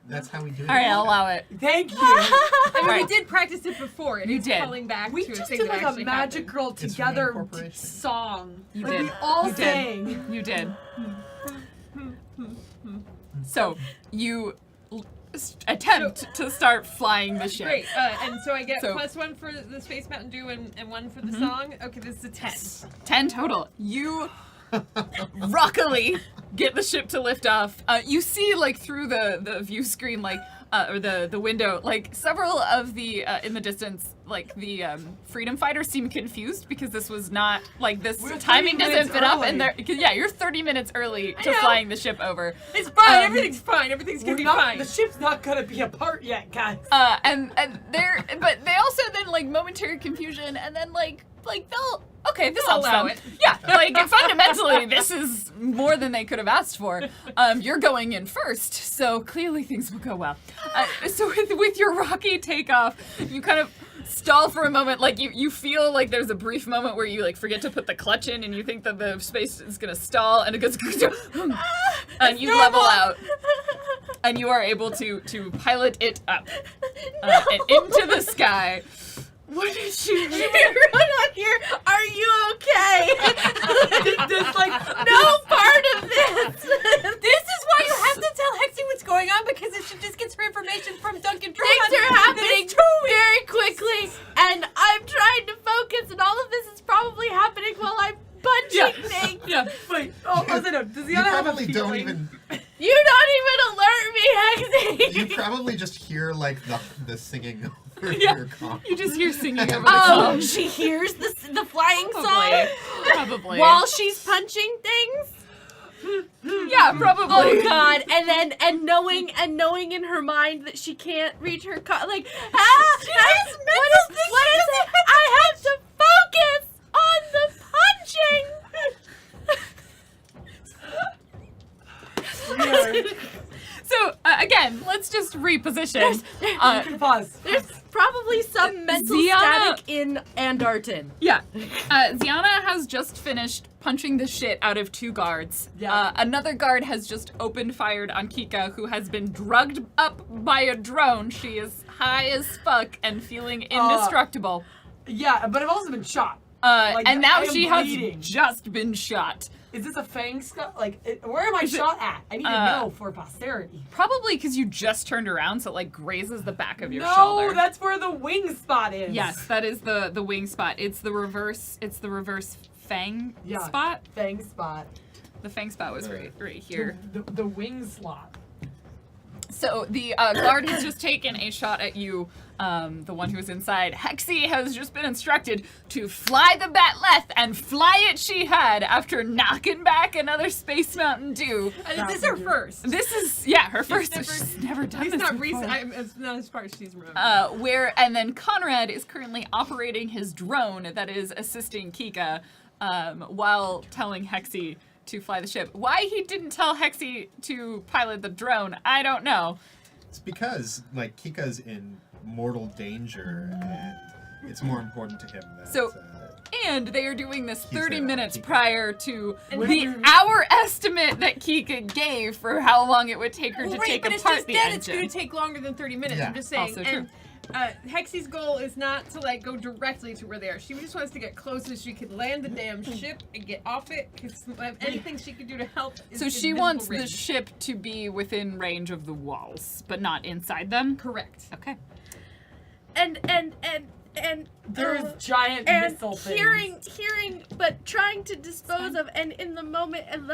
S3: That's how we do it.
S2: All right, I'll allow it.
S1: Thank you.
S5: I mean,
S2: Right.
S5: we did practice it before. And
S2: You
S5: it's
S2: did.
S5: calling back
S1: We
S5: to a
S1: just
S5: thing
S1: did
S5: that
S1: like a
S5: actually
S1: Magic
S5: happened.
S1: Girl
S3: It's
S1: together
S3: reincorporation.
S1: song.
S2: You
S1: Like
S2: did.
S1: we all
S2: You did.
S1: sang.
S2: You did. So you attempt to start flying the ship.
S5: Great. And so I get
S2: So-
S5: +1 for the Space Mountain Dew and 1 for the song. Okay, this is a 10.
S2: 10 total. You rockily get the ship to lift off. You see, like, through the view screen, like, or the window, like, several of the, in the distance, like, the freedom fighters seem confused because this was not, like, this
S1: We're 30
S2: timing doesn't
S1: minutes
S2: fit up,
S1: early.
S2: and yeah, you're 30 minutes early to
S5: know.
S2: flying the ship over.
S5: It's fine.
S2: Um,
S5: Everything's fine. Everything's gonna
S1: We're
S5: be
S1: not,
S5: fine.
S1: the ship's not gonna be apart yet, guys.
S2: And but they also then, like, momentary confusion, and then, like they'll, okay, this
S5: They'll
S2: sounds
S5: allow
S2: fun.
S5: it.
S2: Yeah, like, fundamentally, this is more than they could have asked for. You're going in first, so clearly things will go well. So with your rocky takeoff, you kind of stall for a moment, like, you feel like there's a brief moment where you, like, forget to put the clutch in, and you think that the space is gonna stall, and it goes, and you level out. And you are able to pilot it up and into the sky. What did you do?
S4: Everyone on here, are you okay?
S1: Just like
S4: No part of this.
S5: This is why you have to tell Hexy what's going on, because if she just gets her information from Duncan Drummond,
S4: Things are happening very quickly, and I'm trying to focus, and all of this is probably happening while I'm punching things.
S2: Yeah.
S1: Wait, also no, does
S3: You
S1: Yana have a
S3: probably don't
S1: feeling?
S3: even.
S4: You don't even alert me, Hexy.
S3: You probably just hear like the singing over
S2: Yeah.
S3: your comm.
S2: You just hear singing over the
S4: Oh,
S2: phone.
S4: she hears the flying
S2: Probably.
S4: song
S2: Probably.
S4: while she's punching things.
S2: Yeah, probably.
S4: Oh God! And knowing in her mind that she can't reach her what is it? I have to focus on the punching.
S2: So, again, let's just reposition.
S1: You can pause.
S4: There's probably some mental
S2: Ziana-
S4: static in Andarton.
S2: Yeah. Ziana has just finished punching the shit out of 2 guards.
S1: Yeah.
S2: Another guard has just opened fired on Kika, who has been drugged up by a drone. She is high as fuck and feeling indestructible.
S1: Yeah, but I've also been shot.
S2: And now
S1: I am
S2: she has
S1: bleeding.
S2: just been shot.
S1: Is this a fang skull? Where am I shot at? I need to know for posterity.
S2: Probably because you just turned around, so it, like, grazes the back of your
S1: No,
S2: shoulder.
S1: that's where the wing spot is.
S2: Yes, that is the wing spot. It's the reverse fang spot.
S1: Fang spot.
S2: The fang spot was right here.
S1: The wing slot.
S2: So the guard has just taken a shot at you, the one who's inside. Hexy has just been instructed to fly the batleth, and fly it she had after knocking back another Space Mountain Dew.
S5: And this is her first.
S2: This is, yeah, her first.
S5: never-
S2: She's never done
S5: It's
S2: this
S5: not
S2: before.
S5: recent. It's not as far as she's remembered.
S2: And then Conrad is currently operating his drone that is assisting Kika, while telling Hexy to fly the ship. Why he didn't tell Hexy to pilot the drone, I don't know.
S3: It's because like Kika's in mortal danger, and it's more important to him that.
S2: So- And they are doing this
S3: He's
S2: 30
S3: there,
S2: minutes
S3: Kika.
S2: prior to
S1: And
S2: the
S1: when-
S2: hour estimate that Kika gave for how long it would take her to
S5: Right,
S2: take
S5: but it's
S2: apart
S5: just
S2: the
S5: dead.
S2: engine.
S5: It's going to take longer than 30 minutes.
S3: Yeah.
S5: I'm just saying.
S2: Also
S5: And Hexy's goal is not to like go directly to where they are. She just wants to get close so she could land the damn ship and get off it. Because anything she could do to help is
S2: So she
S5: invisible
S2: wants the
S5: range.
S2: ship to be within range of the walls, but not inside them?
S5: Correct.
S2: Okay.
S4: And
S1: There's giant
S4: and
S1: missile things.
S4: hearing, but trying to dispose of, and in the moment, and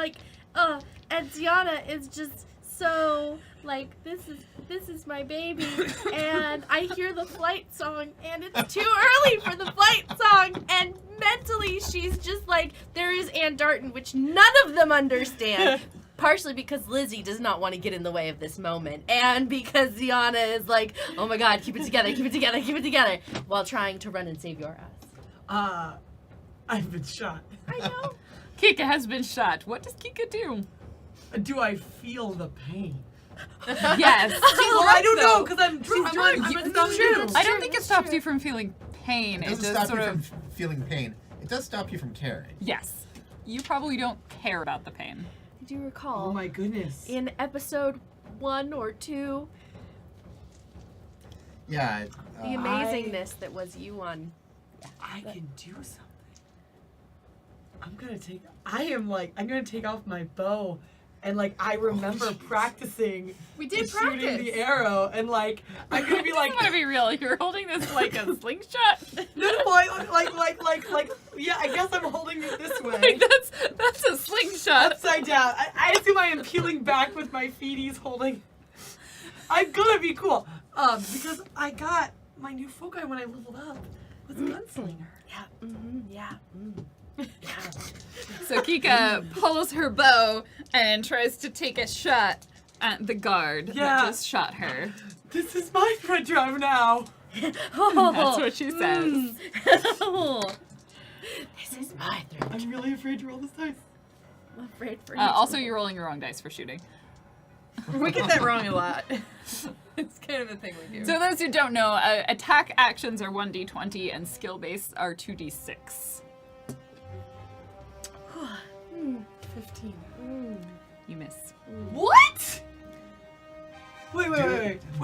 S4: and Ziana is just so like, this is my baby, and I hear the flight song, and it's too early for the flight song, and mentally she's just like, there is Andarton, which none of them understand. Partially because Lizzie does not want to get in the way of this moment, and because Ziana is like, oh my god, keep it together, keep it together, keep it together, while trying to run and save your ass.
S1: I've been shot.
S4: I know.
S2: Kika has been shot. What does Kika do?
S1: Do I feel the pain?
S2: Yes.
S1: Well, I don't know because I'm
S5: She's
S1: drunk.
S5: drunk.
S1: It's
S5: It's
S1: not
S5: true.
S1: true.
S2: I don't think it stops you from feeling pain.
S3: It
S2: It
S3: doesn't
S2: just
S3: stop
S2: sort
S3: you
S2: of.
S3: from feeling pain. It does stop you from caring.
S2: Yes. You probably don't care about the pain.
S4: Did you recall
S1: Oh my goodness.
S4: in episode 1 or 2
S3: Yeah.
S4: the amazingness that was you on?
S1: I can do something. I'm gonna take off my bow and like I remember practicing.
S5: We did
S1: shooting
S5: practice.
S1: the arrow, and like I'm gonna be like,
S2: I'm gonna be real. You're holding this like a slingshot.
S1: no, like, yeah. I guess I'm holding it this way,
S2: Like that's a slingshot.
S1: upside down. I assume I am peeling back with my feeties holding. I'm gonna be cool, because I got my new foci when I leveled up. Was gunslinger.
S4: Yeah.
S2: So Kika pulls her bow and tries to take a shot at the guard that
S1: Yeah.
S2: just shot her.
S1: This is my front drum now.
S2: That's what she says.
S4: This is my throat.
S1: I'm really afraid to roll this dice.
S4: I'm afraid for you.
S2: Also, you're rolling the wrong dice for shooting.
S5: We get that wrong a lot. It's kind of a thing we do.
S2: So those who don't know, attack actions are 1d20 and skill base are 2d6.
S1: 15.
S2: You miss.
S1: What? Wait.
S3: Do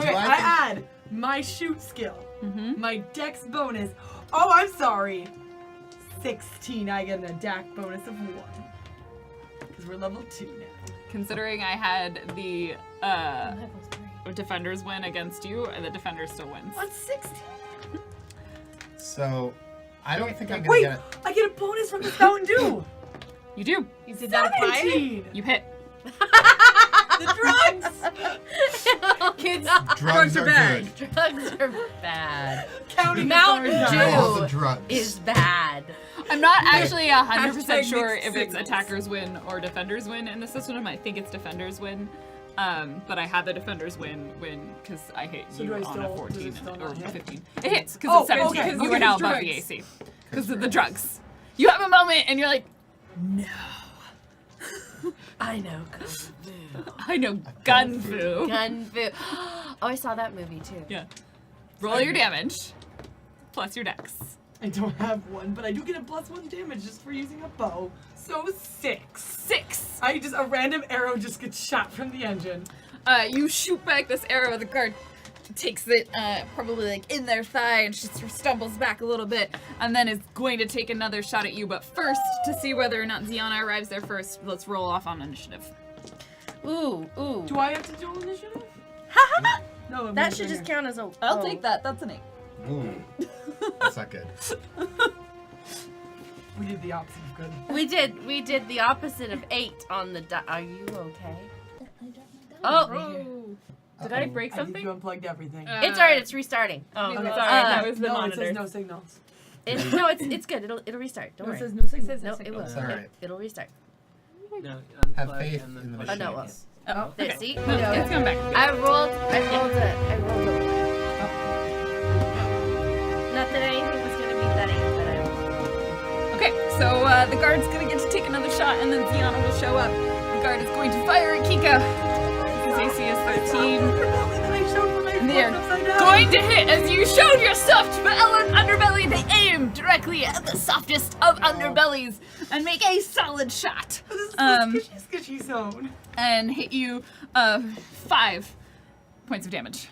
S1: I
S3: I
S1: add my shoot skill,
S2: Mm-hmm.
S1: my dex bonus. Oh, I'm sorry. 16. I get an attack bonus of 1. Because we're level 2 now.
S2: Considering I had the
S4: Level 3.
S2: defenders win against you, and the defender still wins.
S1: On 16?
S3: So, I don't think I'm gonna
S1: Wait,
S3: get it.
S1: I get a bonus from the Mountain Dew.
S2: You do.
S5: You did that at
S1: 17.
S2: You hit.
S1: The drugs.
S5: Kids,
S3: Drugs are
S5: bad.
S3: good.
S4: Drugs are bad.
S1: Counting
S4: Mountain
S1: the
S4: Dew.
S3: All the drugs.
S4: Is bad.
S2: I'm not actually 100%
S5: Hashtag
S2: sure
S5: mixed
S2: if it's
S5: signals.
S2: attackers win or defenders win in the system. I think it's defenders win. But I had the defenders win because I hit
S1: So
S2: you
S1: do I
S2: on
S1: still-
S2: a 14
S1: does it still
S2: or
S1: not hit?
S2: 15. It hits because
S1: Oh,
S2: it's 17
S1: okay,
S2: because you
S1: okay,
S2: are now
S1: drugs.
S2: above the AC. Because of the drugs. You have a moment and you're like,
S4: I know. Kung Fu.
S2: I know gun fu.
S4: Gun Fu. Oh, I saw that movie too.
S2: Yeah. Roll your damage plus your dex.
S1: I don't have one, but I do get a +1 damage just for using a bow. So 6.
S2: 6.
S1: A random arrow just gets shot from the engine.
S2: You shoot back this arrow. The guard takes it probably like in their thigh and she sort of stumbles back a little bit and then is going to take another shot at you. But first, to see whether or not Ziana arrives there first, let's roll off on initiative.
S4: Ooh.
S1: Do I have to do initiative? No, I'm
S4: That
S1: gonna
S4: should
S1: bring
S4: just
S1: it.
S4: count as a.
S2: I'll
S4: oh.
S2: take that. That's an 8.
S3: Ooh. That's not good.
S1: We did the opposite of good.
S4: We did the opposite of 8 on the. Are you okay? Oh,
S5: Did I break
S1: I think
S5: something?
S1: you unplugged everything.
S4: it's alright. It's restarting.
S5: Oh,
S1: Okay.
S5: sorry. That was the
S1: no,
S5: monitor.
S1: it says no signals.
S4: No, it's good. It'll restart. Don't
S1: No, it
S4: worry.
S1: says no signals.
S4: No, it will.
S3: It's alright.
S4: It'll restart.
S6: No,
S3: Have
S6: unplug
S3: faith
S6: and then
S3: in the
S6: push
S4: Oh, no,
S6: it
S4: well.
S6: again.
S2: Oh,
S4: There,
S2: okay.
S4: see?
S2: No, it's coming back.
S4: I rolled a. Not that anything was gonna beat that 8, but I rolled.
S2: Okay, so the guard's gonna get to take another shot and then Ziana will show up. The guard is going to fire at Kika. His AC is 13. And they are going to hit as you showed your soft underbelly. They aim directly at the softest of underbellies and make a solid shot.
S1: This is the skishy zone.
S2: And hit you 5 points of damage.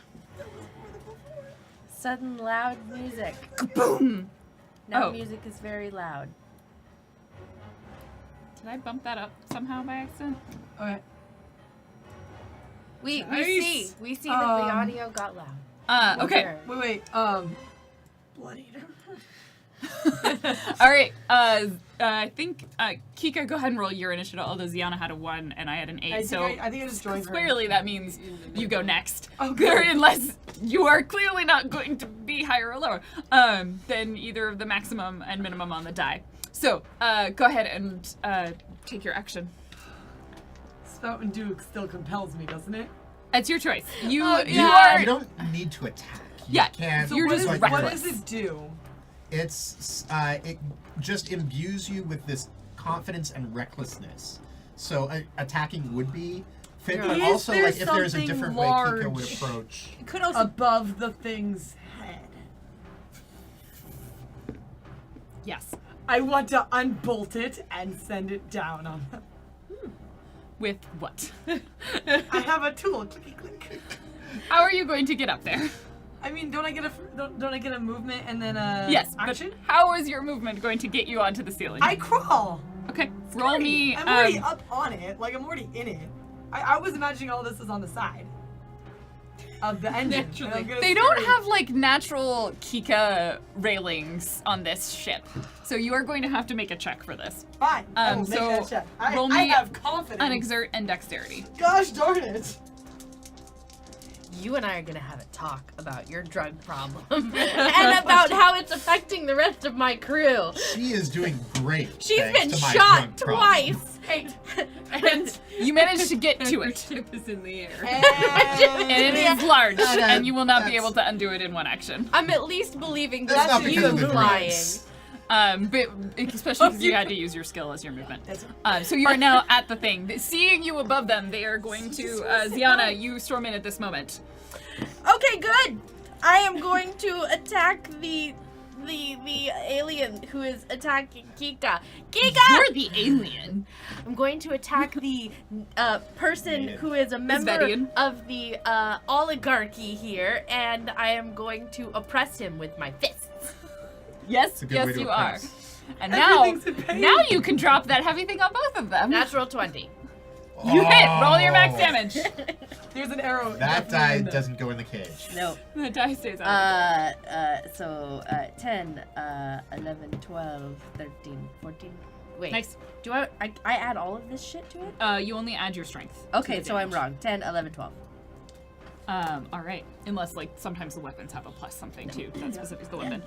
S4: Sudden loud music.
S2: Boom!
S4: Now
S2: Oh.
S4: music is very loud.
S2: Did I bump that up somehow by accident?
S1: Okay.
S4: We
S1: Nice.
S4: see that the audio got loud.
S2: Okay.
S1: Wait. Blood eater.
S2: All right. I think Kika, go ahead and roll your initiative. Although Ziana had a 1 and I had an 8,
S1: I
S2: so
S1: think I just joined her.
S2: clearly that means you go next.
S1: Oh, good.
S2: Or unless you are clearly not going to be higher or lower than either of the maximum and minimum on the die. So go ahead and take your action.
S1: Mountain Dew still compels me, doesn't it?
S2: It's your choice. You
S3: You don't need to attack. You
S2: Yeah,
S3: can't.
S1: So
S2: You're
S1: what
S2: just
S1: is-
S2: reckless.
S1: What does it do?
S3: It's it just imbues you with this confidence and recklessness. So attacking would be fit, but
S1: Is
S3: also
S1: there
S3: like if there's a
S1: something
S3: different way Kika would
S1: large?
S3: approach.
S5: It could also.
S1: Above the thing's head.
S2: Yes.
S1: I want to unbolt it and send it down on them.
S2: With what?
S1: I have a tool. Clicky click.
S2: How are you going to get up there?
S1: I mean, don't I get a movement and then a
S2: Yes,
S1: action?
S2: but how is your movement going to get you onto the ceiling?
S1: I crawl.
S2: Okay, roll me.
S1: I'm already up on it. Like I'm already in it. I was imagining all this is on the side of the engine.
S5: Naturally.
S1: And I'm gonna
S2: They don't
S1: scream.
S2: have like natural Kika railings on this ship, so you are going to have to make a check for this.
S1: Fine. I will
S2: so
S1: make that check.
S2: roll
S1: I
S2: me
S1: have confidence.
S2: An exert and dexterity.
S1: Gosh darn it.
S4: You and I are gonna have a talk about your drug problem and about how it's affecting the rest of my crew.
S3: She is doing great.
S4: She's
S3: thanks
S4: been
S3: to my
S4: shot
S3: drug problem.
S4: twice.
S5: And
S2: You managed to get to
S5: the
S2: it,
S5: ship is in the air.
S2: and it is large,
S3: Yeah,
S2: and you will not be
S3: that's-
S2: able to undo it in one action.
S4: I'm at least believing
S3: That's
S4: that
S3: not
S4: you
S3: because of the
S4: flying.
S3: drugs.
S2: But especially because you had to use your skill as your movement.
S1: That's
S2: So you are now at the thing. Seeing you above them, they are going to Ziana. You storm in at this moment.
S4: Okay, good. I am going to attack the alien who is attacking Kika. Kika!
S2: You're the alien.
S4: I'm going to attack the person
S3: Yeah.
S4: who is a member
S2: Vedian.
S4: of the oligarchy here, and I am going to oppress him with my fists.
S2: Yes,
S3: a good way
S2: yes,
S3: to
S2: you are.
S3: oppress.
S2: And now,
S1: Everything's in pain.
S2: now you can drop that heavy thing on both of them.
S4: Natural 20.
S2: You hit. Roll your max
S3: Oh.
S2: damage.
S1: There's an arrow.
S3: That
S1: definitely
S3: die
S1: in there.
S3: doesn't go in the cage.
S4: No.
S2: The die stays out.
S4: So 10, 11, 12, 13, 14. Wait.
S2: Nice.
S4: Do I add all of this shit to it?
S2: You only add your strength.
S4: Okay,
S2: to the
S4: so I'm
S2: damage.
S4: wrong. 10, 11, 12.
S2: All right. Unless, like, sometimes the weapons have a plus something, too. That's specific to the weapon.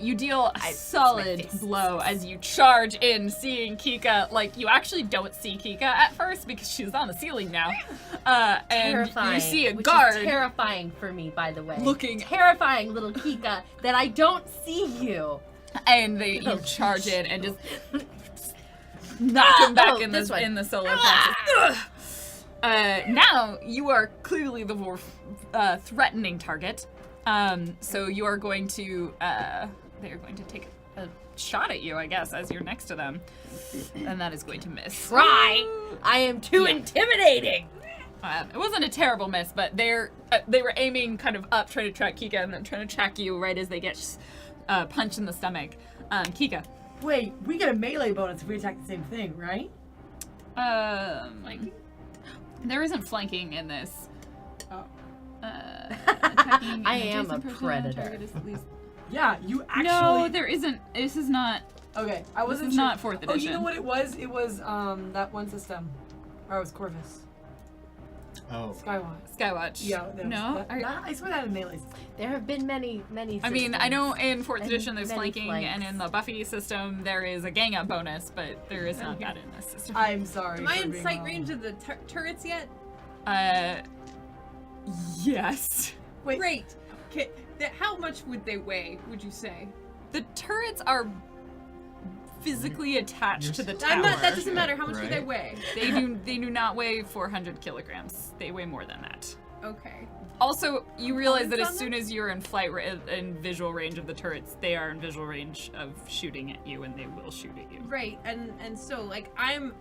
S2: You deal a
S4: my
S2: solid
S4: face.
S2: blow as you charge in, seeing Kika. Like, you actually don't see Kika at first because she's on the ceiling now. And
S4: Terrifying.
S2: you see a
S4: which
S2: guard
S4: is terrifying for me, by the way.
S2: looking,
S4: Terrifying, little Kika, that I don't see you.
S2: and you charge in and just knock him back
S4: Oh,
S2: in
S4: this one.
S2: the solar plexus. Now you are clearly the more threatening target. So you are going to they are going to take a shot at you, I guess, as you're next to them, and that is going to miss.
S4: Try. I am too
S2: Yeah.
S4: intimidating.
S2: It wasn't a terrible miss, but they were aiming kind of up, trying to track Kika, and then trying to track you right as they get punched in the stomach. Kika.
S1: Wait, we get a melee bonus if we attack the same thing, right?
S2: There isn't flanking in this.
S1: Oh.
S2: Attacking
S4: I
S2: an
S4: am
S2: adjacent
S4: a
S2: person on
S4: predator.
S2: target is at least-
S1: Yeah, you actually.
S2: No, there isn't. This is not.
S1: Okay, I wasn't
S2: is
S1: sure.
S2: not 4th
S1: Oh, you
S2: edition.
S1: know what it was? It was that one system. Or it was Corvus.
S3: Oh.
S1: Skywatch.
S2: Skywatch.
S1: Yeah. That
S2: No.
S1: Was, that, I swear that in melee.
S4: There have been many.
S2: I mean, I know in 4th
S4: And
S2: edition there's
S4: many
S2: flanking,
S4: flanks.
S2: and in the Buffy system there is a gang up bonus, but there is not that in this system.
S1: I'm sorry.
S5: Am I
S1: for
S5: in
S1: being
S5: sight
S1: wrong.
S5: range of the turrets yet?
S2: Yes.
S1: Wait.
S5: Great. Okay. How much would they weigh, would you say?
S2: The turrets are physically attached to the tower.
S5: I'm not, that doesn't matter. How much would they
S3: Right.
S5: weigh?
S2: They do not weigh 400 kilograms. They weigh more than that.
S5: Okay.
S2: Also, you realize that as
S5: Components on
S2: soon as you're in in visual range of the turrets, they are in visual range of shooting at you, and they will shoot at you.
S5: Right, and so like I'm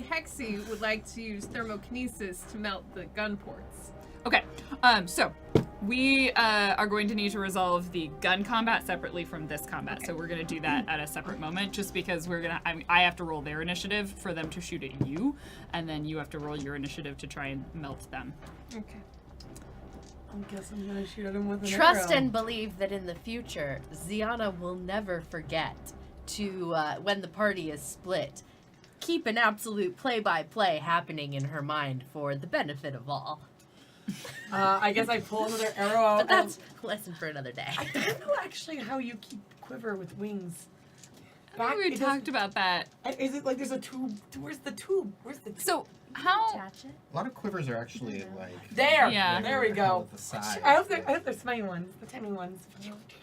S5: Hexy would like to use thermokinesis to melt the gun ports.
S2: Okay, so we are going to need to resolve the gun combat separately from this combat. So we're going to do that at a separate moment, just because I have to roll their initiative for them to shoot at you, and then you have to roll your initiative to try and melt them.
S5: Okay.
S1: I guess I'm gonna shoot at him with an
S4: Trust
S1: arrow.
S4: and believe that in the future, Ziana will never forget to, when the party is split, keep an absolute play-by-play happening in her mind for the benefit of all.
S1: I guess I pull another arrow out.
S4: But that's a lesson for another day.
S1: I don't know actually how you keep quiver with wings.
S2: I think we
S1: it
S2: talked
S1: doesn't-
S2: about that.
S1: Is it like there's a tube? Where's the tube? Where's the tube?
S2: So how?
S4: Attach it.
S3: A lot of quivers are actually like.
S1: There.
S2: Yeah.
S1: There we go.
S3: At the side.
S1: I hope they're tiny ones, the tiny ones.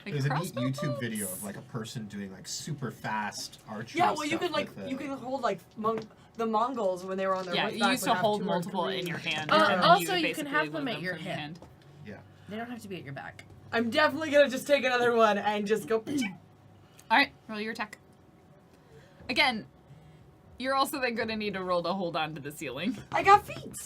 S2: Like
S3: There's a neat
S2: crossbow
S3: YouTube
S2: bolts?
S3: video of like a person doing like super fast archery.
S1: Yeah, well, you
S3: stuff
S1: could like
S3: with
S1: you can hold like the Mongols when they were on their
S2: Yeah,
S1: horseback
S2: you used
S1: would
S2: to
S1: have
S2: hold
S1: 2 or
S2: multiple
S1: 3.
S2: in your hand.
S4: Uh,
S2: and then
S4: also,
S2: would
S4: you can
S2: basically
S4: have them
S2: load
S4: at your
S2: from
S4: hip.
S2: hand.
S3: Yeah.
S4: They don't have to be at your back.
S1: I'm definitely gonna just take another one and just go.
S2: All right, roll your attack. Again, you're also then going to need to roll to hold on to the ceiling.
S1: I got feet.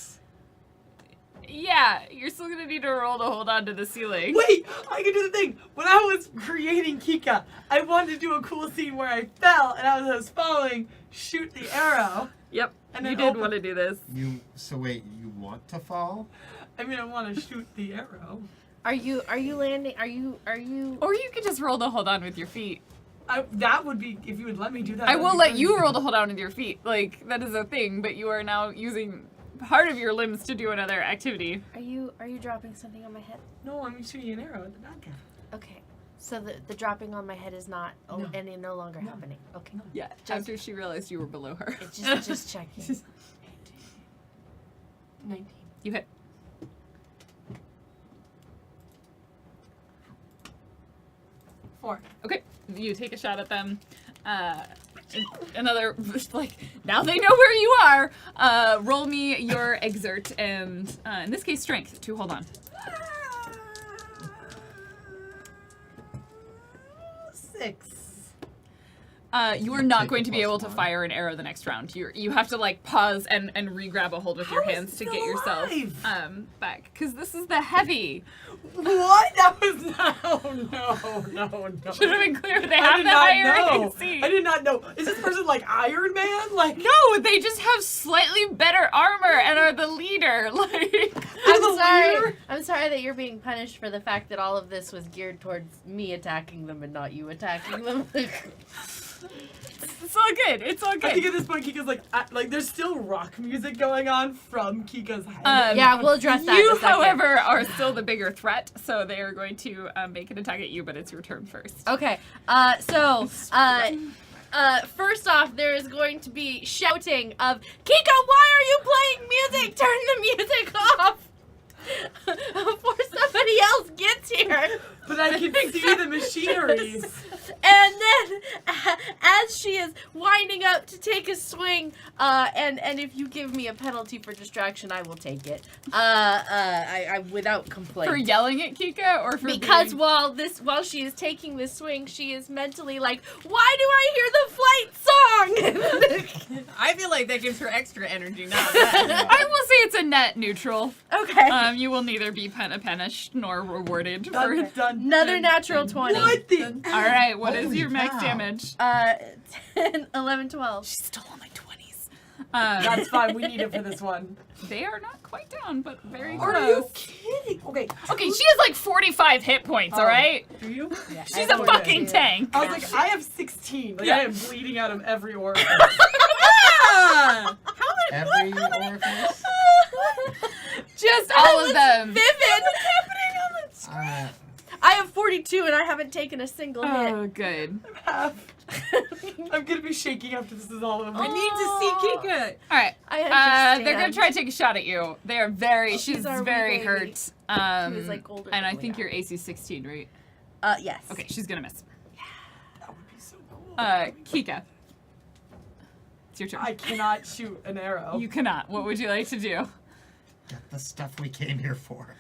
S2: Yeah, you're still gonna need to roll to hold on to the ceiling.
S1: Wait, I can do the thing. When I was creating Kika, I wanted to do a cool scene where I fell and as I was falling, shoot the arrow.
S2: Yep,
S1: And
S2: you
S1: then
S2: did
S1: open-
S2: want to do this.
S3: So wait, you want to fall?
S1: I mean, I want to shoot the arrow.
S4: Are you landing? Are you?
S2: Or you could just roll to hold on with your feet.
S1: That would be, if you would let me do that.
S2: I
S1: that'd
S2: will
S1: be
S2: let
S1: great.
S2: you roll to hold on with your feet. Like, that is a thing, but you are now using part of your limbs to do another activity.
S4: Are you dropping something on my head?
S1: No, I'm shooting an arrow at the bad guy.
S4: Okay. So the dropping on my head is not
S1: No.
S4: any no longer
S1: No.
S4: happening. Okay.
S1: No.
S2: Yeah, after she realized you were below her.
S4: It's just checking.
S1: 19.
S2: You hit.
S1: Four.
S2: Okay, you take a shot at them. Another, like, now they know where you are. Roll me your exert and, in this case, strength to hold on.
S1: 6.
S2: You are not
S3: Take
S2: going
S3: a
S2: to be
S3: plus
S2: able to
S3: one.
S2: fire an arrow the next round. You have to, like, pause and re-grab a hold with your
S1: How is
S2: hands
S1: it
S2: to
S1: still
S2: get yourself
S1: alive?
S2: back. Because this is the heavy.
S1: What? That was not. Oh, no.
S2: Should have been clear. They
S1: I
S2: have
S1: did
S2: the
S1: not
S2: higher
S1: know.
S2: AC.
S1: I did not know. Is this person like Iron Man? Like,
S2: No, they just have slightly better armor and are the leader. Like,
S4: I'm
S1: the
S4: sorry.
S1: leader?
S4: I'm sorry that you're being punished for the fact that all of this was geared towards me attacking them and not you attacking them.
S2: it's all good. It's all
S1: I think
S2: good.
S1: at this point Kika's like there's still rock music going on from Kika's head.
S4: Yeah, we'll address that in
S2: You,
S4: a second.
S2: however, are still the bigger threat, so they are going to make an attack at you, but it's your turn first.
S4: Okay. First off, there is going to be shouting of Kika, why are you playing music? Turn the music off before somebody else gets here.
S1: But I can see the machineries.
S4: And then, as she is winding up to take a swing, and if you give me a penalty for distraction, I will take it. I without complaint.
S2: For yelling at Kika, or for
S4: Because
S2: being...
S4: while she is taking this swing, she is mentally like, why do I hear the flight song?
S5: I feel like that gives her extra energy, not that.
S2: I will say it's a net neutral.
S4: Okay.
S2: You will neither be punished nor rewarded for
S1: Dun, dun,
S4: Another
S1: dun,
S4: natural
S1: dun.
S4: 20.
S1: What the?
S2: All right, what is
S3: Holy
S2: your max
S3: cow.
S2: damage?
S4: 10, 11, 12.
S2: She's still on my 20s.
S1: That's fine. We need it for this one.
S2: They are not quite down, but very
S1: Are
S2: close.
S1: you kidding? Okay.
S2: Okay, she has like 45 hit points,
S1: Oh.
S2: alright?
S1: Do you?
S2: She's a fucking tank.
S1: I was like, I have 16. Like,
S2: Yeah.
S1: I am bleeding out of every orifice.
S5: Ah!
S3: Every orifice?
S2: Just all of them.
S4: Vivid! I have 42 and I haven't taken a single hit.
S2: Oh, good.
S1: I'm gonna be shaking after this is all over.
S5: I need to see Kika.
S2: Alright.
S4: I understand.
S2: They're gonna try to take a shot at you. They are very, she's
S4: our wee
S2: very
S4: baby.
S2: hurt.
S4: Who is, like, older
S2: And
S4: than
S2: I
S4: we
S2: think
S4: are.
S2: your AC 16, right?
S4: Yes.
S2: Okay, she's gonna miss.
S1: That would be so cool.
S2: Kika. It's your turn.
S1: I cannot shoot an arrow.
S2: You cannot. What would you like to do?
S3: Get the stuff we came here for.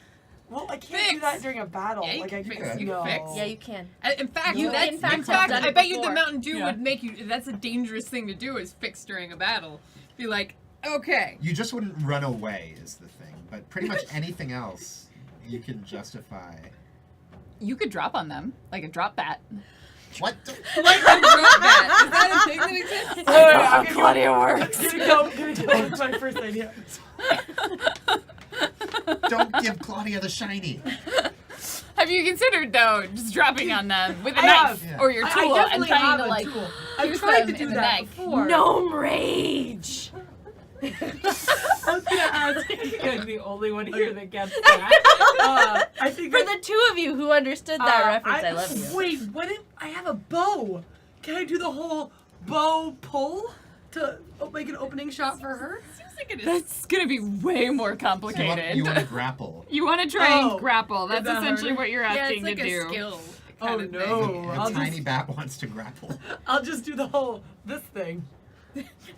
S1: Well, I can't do
S5: Fix.
S1: that during a battle.
S5: Yeah, you
S1: like
S5: can
S1: I
S5: fix.
S1: just
S5: You can
S1: no.
S5: fix.
S4: Yeah, you can.
S5: In fact,
S4: You,
S5: that's,
S4: in fact,
S5: in
S4: have
S5: fact
S4: done
S5: I
S4: it
S5: bet you the
S4: before.
S5: Mountain Dew
S2: Yeah.
S5: would make you. That's a dangerous thing to do. Is fix during a battle. Be like, okay.
S3: You just wouldn't run away is the thing. But pretty much anything else you can justify.
S2: You could drop on them. Like a drop bat.
S3: What?
S5: Like a drop bat. Is that a thing that exists?
S1: I'm
S2: Claudia works.
S1: gonna go with my first idea.
S3: Don't give Claudia the shiny.
S2: Have you considered though just dropping on them with a
S1: I
S2: knife
S3: have.
S2: or your
S1: I
S2: tool and
S1: definitely
S2: trying
S1: have
S2: to
S1: a
S2: like
S1: tool. I've
S2: use
S1: tried
S2: them
S1: to do
S2: in the
S1: that
S2: neck?
S1: before.
S4: Gnome rage!
S1: I was gonna ask.
S5: You're the only one here that gets that.
S1: I think
S4: For
S1: that-
S4: the two of you who understood that reference, I love you.
S1: Wait, what if I have a bow? Can I do the whole bow pull to make an opening shot for her?
S5: Seems like it is.
S2: That's gonna be way more complicated.
S3: You want to grapple.
S2: You want to try
S1: Oh,
S2: and grapple. That's
S1: that
S2: essentially
S1: harder?
S2: what you're
S5: Yeah,
S2: asking
S5: it's like
S2: to
S5: a
S2: do.
S5: skill
S1: Oh,
S5: kind of
S1: no.
S5: thing.
S3: A
S1: I'll
S3: tiny
S1: just-
S3: bat wants to grapple.
S1: I'll just do the whole this thing.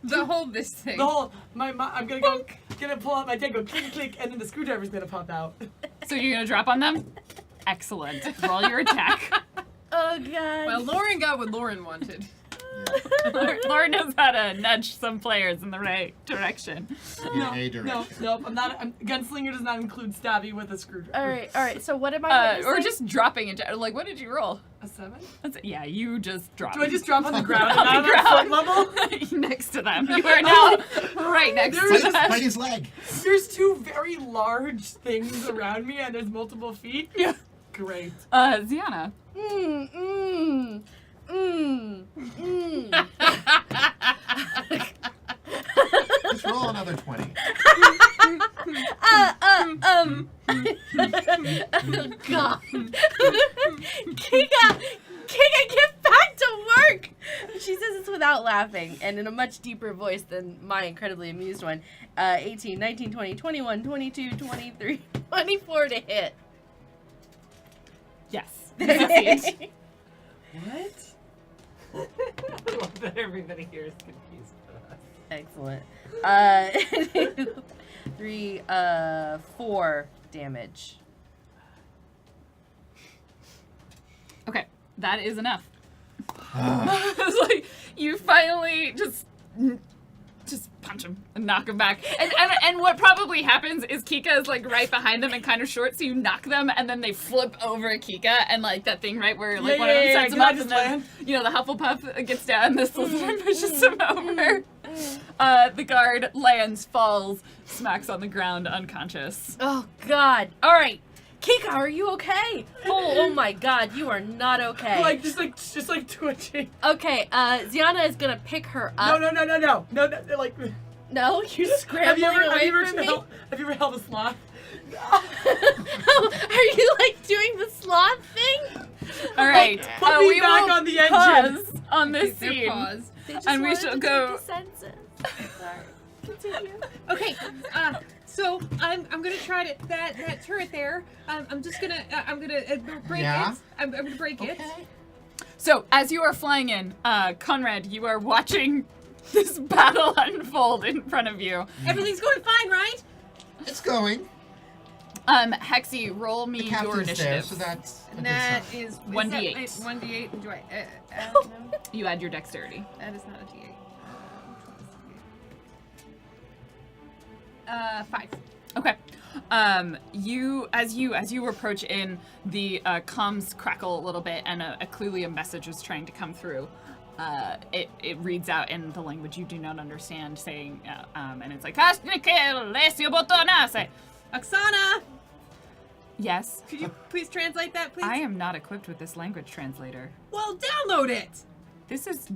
S5: The whole this thing.
S1: The whole I'm gonna gonna pull out my tank, go click click, and then the screwdriver's gonna pop out.
S2: So you're gonna drop on them? Excellent. Roll your attack.
S4: Oh god.
S5: Well, Lauren got what Lauren wanted.
S2: Laura knows how to nudge some players in the right direction.
S3: In a direction.
S1: No, gunslinger does not include stabby with a screwdriver.
S4: All right. So what am I witnessing?
S2: Or just dropping it. Like, what did you roll?
S1: A 7?
S2: Yeah, you just dropped.
S1: Do I just drop on the ground?
S2: On
S1: and
S2: the
S1: I'm at
S2: ground.
S1: foot level?
S2: Next to them. You are now right next to them.
S3: Bite his leg.
S1: There's 2 very large things around me, and there's multiple feet.
S2: Yeah.
S1: Great.
S2: Ziana.
S3: Just roll another 20.
S4: God. Kika, get back to work! She says this without laughing and in a much deeper voice than my incredibly amused one. 18, 19, 20, 21, 22, 23, 24 to hit.
S2: Yes. Succeed.
S1: What?
S6: I love that everybody here is confused.
S4: Excellent. 3, 4 damage.
S2: Okay, that is enough. It's like you finally just punch him and knock him back. And what probably happens is Kika is like right behind them and kind of short, so you knock them and then they flip over Kika and like that thing right where like one of them sets him up and then the Hufflepuff gets down, this Slytherin pushes him over. The guard lands, falls, smacks on the ground unconscious.
S4: Oh God! All right, Kika, are you okay? Oh my God, you are not okay.
S1: Just like twitching.
S4: Okay, Ziana is gonna pick her up.
S1: No, like.
S4: No, you're scrambling
S1: Have you
S4: away from me.
S1: Have you ever held a sloth?
S4: Are you like doing the sloth thing?
S2: All right,
S1: Put me
S2: we
S1: back
S2: will
S1: on the engine.
S2: pause on this
S5: They're
S2: scene.
S5: paused.
S4: They just
S2: And we
S4: wanted
S2: shall
S4: to
S2: go-
S4: take the senses. Sorry. Continue.
S5: Okay, so I'm gonna try to that turret there. I'm just gonna break
S3: Yeah?
S5: it. I'm gonna break it.
S2: So, as you are flying in, Conrad, you are watching this battle unfold in front of you.
S5: Everything's going fine, right?
S3: It's going.
S2: Hexy, roll me
S3: The
S2: your
S3: captain's
S2: initiative.
S3: there, so that's a
S5: And
S3: good
S5: that
S3: sign.
S5: is
S2: 1d8.
S5: 1d8. Do I? No,
S2: You add your dexterity.
S5: that is not a d8. 5.
S2: Okay. As you approach in, the comms crackle a little bit, and clearly a message is trying to come through. It reads out in the language you do not understand, saying, and it's like,
S5: Oksana,
S2: yes.
S5: could you please translate that, please?
S2: I am not equipped with this language translator.
S5: Well, download it.
S2: This is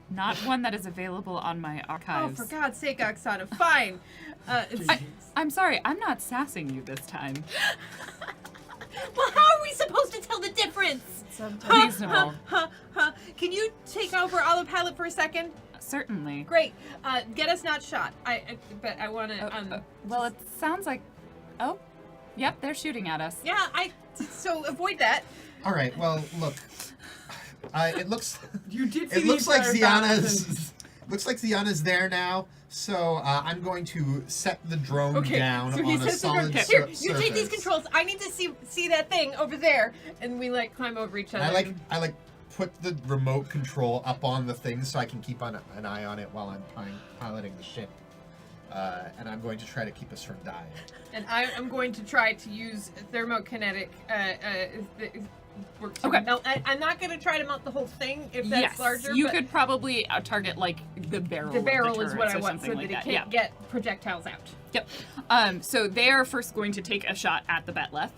S2: not one that is available on my
S5: Oh,
S2: archives.
S5: for God's sake, Oksana. Fine.
S2: I'm sorry, I'm not sassing you this time.
S5: Well, how are we supposed to tell the difference?
S2: Reasonable.
S5: Can you take over autopilot for a second?
S2: Certainly.
S5: Great. Get us not shot. But I want to.
S2: Well, it sounds like. Oh, yep, they're shooting at us.
S5: Yeah. So avoid that.
S3: All right. Well, look. It looks.
S1: You did see
S3: It looks
S1: the
S3: like
S1: entire battle.
S3: Ziana's there now. So I'm going to set the drone down
S5: so he
S3: on a
S5: says to her,
S3: solid
S5: Here, you
S3: surface.
S5: take these controls. I need to see that thing over there. And we like climb over each other.
S3: And I like put the remote control up on the thing so I can keep an eye on it while I'm piloting the ship. And I'm going to try to keep us from dying.
S5: And I'm going to try to use thermokinetic. Work
S2: Okay.
S5: No, I'm not going to try to mount the whole thing if that's
S2: Yes,
S5: larger.
S2: you
S5: but
S2: could probably target like the barrel.
S5: the
S2: of
S5: barrel is what
S2: turrets
S5: I
S2: or
S5: want,
S2: something
S5: so
S2: like
S5: that
S2: that.
S5: it can't get projectiles out.
S2: Yep. So they are first going to take a shot at the Betleth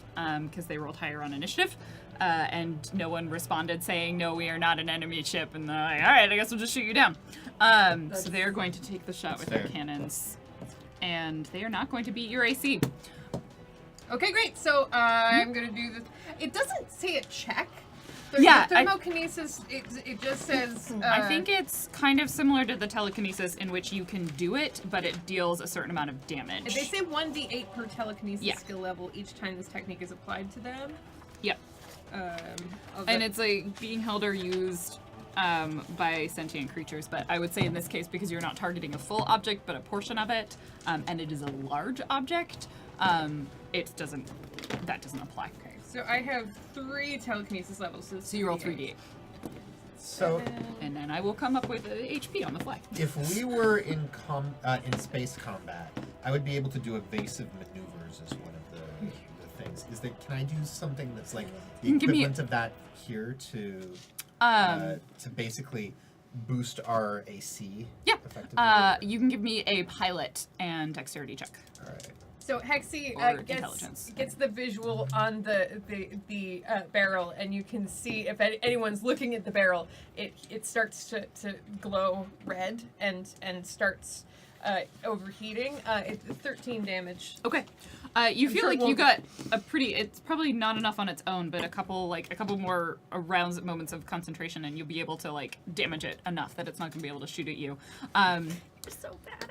S2: because they rolled higher on initiative, and no one responded saying, "No, we are not an enemy ship." And they're like, "All right, I guess we'll just shoot you down." So they are going to take the shot with their
S3: fair.
S2: cannons, and they are not going to beat your AC.
S5: Okay, great. So I'm going to do this. It doesn't say a check.
S2: Yeah,
S5: The thermokinesis, it just says.
S2: I think it's kind of similar to the telekinesis in which you can do it, but it deals a certain amount of damage.
S5: They say 1d8 per telekinesis
S2: Yeah.
S5: skill level each time this technique is applied to them.
S2: Yep. And it's like being held or used by sentient creatures, but I would say in this case, because you're not targeting a full object but a portion of it, and it is a large object, that doesn't apply.
S5: Okay, so I have 3 telekinesis levels.
S2: So you roll 3d8.
S3: So,
S2: And then I will come up with HP on the fly.
S3: if we were in space combat, I would be able to do evasive maneuvers as one of the things. Can I do something that's like the
S2: You can give me
S3: equivalent of that here to basically boost our AC?
S2: Yeah.
S3: Effectively?
S2: You can give me a pilot and dexterity check.
S3: All right.
S5: So Hexy
S2: Or intelligence.
S5: gets the visual on the barrel, and you can see if anyone's looking at the barrel, it starts to glow red and starts overheating. It's 13 damage.
S2: Okay. You feel
S5: sure
S2: like
S5: it
S2: you
S5: won't-
S2: got a pretty. It's probably not enough on its own, but a couple more rounds, moments of concentration, and you'll be able to like damage it enough that it's not gonna be able to shoot at you.
S4: You're so badass.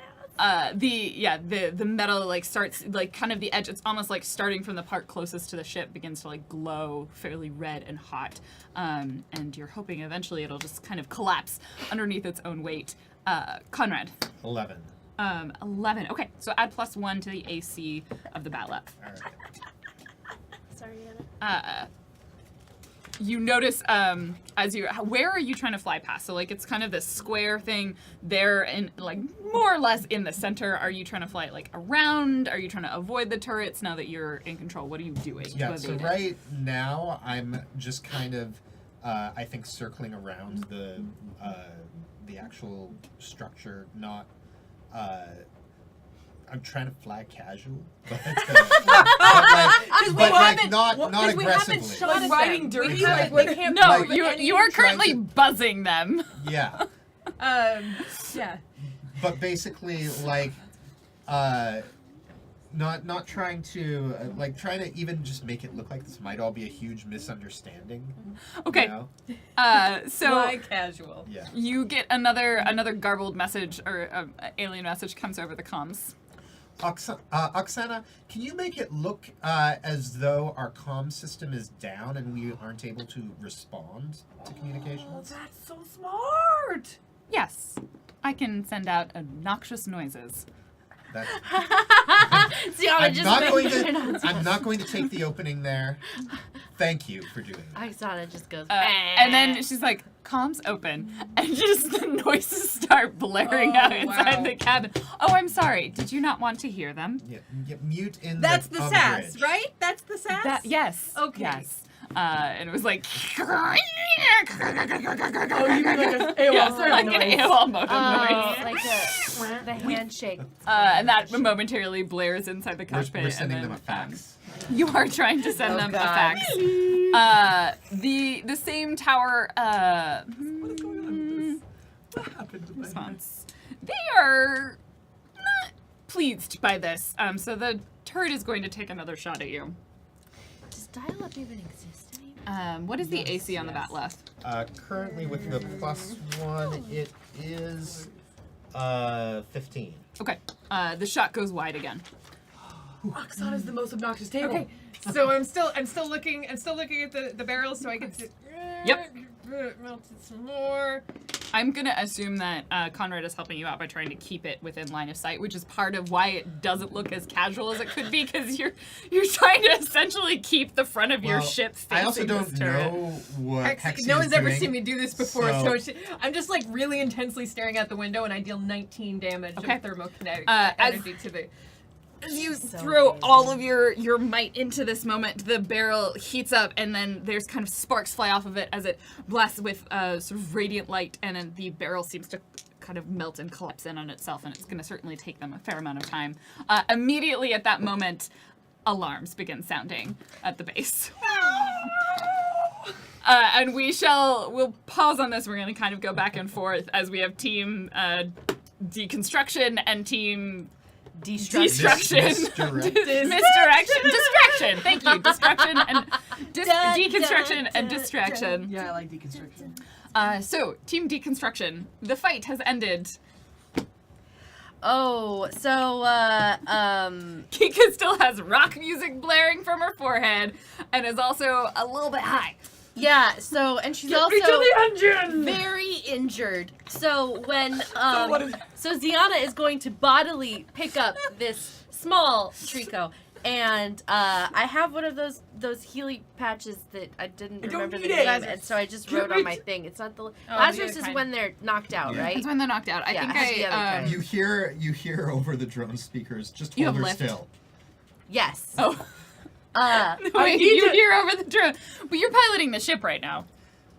S2: The metal like starts like kind of the edge. It's almost like starting from the part closest to the ship begins to like glow fairly red and hot. And you're hoping eventually it'll just kind of collapse underneath its own weight. Conrad.
S3: 11.
S2: 11. Okay, so add +1 to the AC of the battle app.
S3: All right.
S4: Sorry, Anna.
S2: You notice where are you trying to fly past? So like it's kind of this square thing there and like more or less in the center. Are you trying to fly like around? Are you trying to avoid the turrets now that you're in control? What are you doing?
S3: Yeah,
S2: to
S3: so
S2: evade it?
S3: right now I'm just kind of, I think, circling around the actual structure, not. I'm trying to fly casual, but not aggressively.
S1: Like riding dirty.
S2: No, you are currently buzzing them.
S3: Yeah,
S5: Yeah.
S3: but basically like, not trying to trying to even just make it look like this might all be a huge misunderstanding.
S2: Okay.
S3: You know?
S2: So
S5: Fly casual.
S3: Yeah.
S2: you get another garbled message or alien message comes over the comms.
S3: Oksana, can you make it look as though our comm system is down and we aren't able to respond to communications?
S1: Oh, that's so smart.
S2: Yes, I can send out obnoxious noises.
S3: That's,
S4: Ziana
S3: I'm
S4: just
S3: not
S4: made
S3: going
S4: it
S3: to.
S4: on
S3: I'm not going to take the opening there. Thank you for doing that.
S4: Ziana just goes.
S2: And then she's like, comms open, and just the noises start blaring out inside
S5: wow.
S2: the cabin. Oh, I'm sorry. Did you not want to hear them?
S3: Yeah, mute in
S5: That's
S3: the
S5: the
S3: on
S5: sass,
S3: bridge.
S5: right? That's the sass?
S2: Yes.
S5: Okay.
S2: Yes. And it was like.
S1: Oh, you mean like an AOL
S2: Yes,
S1: siren
S2: like
S1: noise.
S2: an AOL modem
S4: Oh,
S2: noise.
S4: like the handshake.
S2: And that momentarily blares inside the
S3: We're,
S2: cockpit.
S3: we're sending
S2: and
S3: them a
S2: then,
S3: fax.
S2: You are trying to send
S4: Oh,
S2: them
S4: God.
S2: a fax. The same tower
S1: What is going on with this? What happened to my
S2: response. They are not pleased by this. So the turret is going to take another shot at you.
S4: Does dial-up even exist anymore?
S2: What is the AC on the bat left?
S3: Currently with the +1, it is 15.
S2: Okay. The shot goes wide again.
S1: Oksana is the most obnoxious table.
S5: Okay. So I'm still looking at the barrel so I get to
S2: Yep.
S5: melt it some more.
S2: I'm gonna assume that Conrad is helping you out by trying to keep it within line of sight, which is part of why it doesn't look as casual as it could be, because you're trying to essentially keep the front of your ship facing
S3: I also don't
S2: this turret.
S3: know what Hexy
S5: No
S3: is
S5: one's ever
S3: doing,
S5: seen me do this before, so
S3: so-
S5: I'm just like really intensely staring out the window, and I deal 19 damage
S2: Okay.
S5: of thermokinetic
S2: As-
S5: energy to the.
S2: As you
S4: So
S2: throw
S4: amazing.
S2: all of your might into this moment, the barrel heats up, and then there's kind of sparks fly off of it as it blasts with sort of radiant light, and then the barrel seems to kind of melt and collapse in on itself, and it's going to certainly take them a fair amount of time. Immediately at that moment, alarms begin sounding at the base. And we'll pause on this. We're going to kind of go back and forth as we have team deconstruction and team destruction. Misdirection. Distraction. Thank you. Destruction and deconstruction and distraction.
S1: Yeah, I like deconstruction.
S2: So, team deconstruction. The fight has ended.
S4: Oh, so
S2: Kika still has rock music blaring from her forehead and is also a little bit high.
S4: yeah, so and she's
S1: Get
S4: also
S1: me to the engine!
S4: very injured. So when
S1: what is-
S4: so Ziana is going to bodily pick up this small Trico I have one of those Healy patches that I didn't
S1: I don't
S4: remember the
S1: need it.
S4: name, and so I just wrote on my thing. It's not the Lazarus is when they're knocked out,
S3: Yeah.
S4: right?
S2: That's when they're knocked out. I
S4: Yeah,
S2: think
S4: that's the other kind.
S3: You hear over the drone speakers, just
S2: You
S3: hold
S2: have
S3: her
S2: lift.
S3: still.
S4: Yes.
S2: Oh. Wait,
S1: need
S2: you
S1: to-
S2: hear over the drone. But you're piloting the ship right now.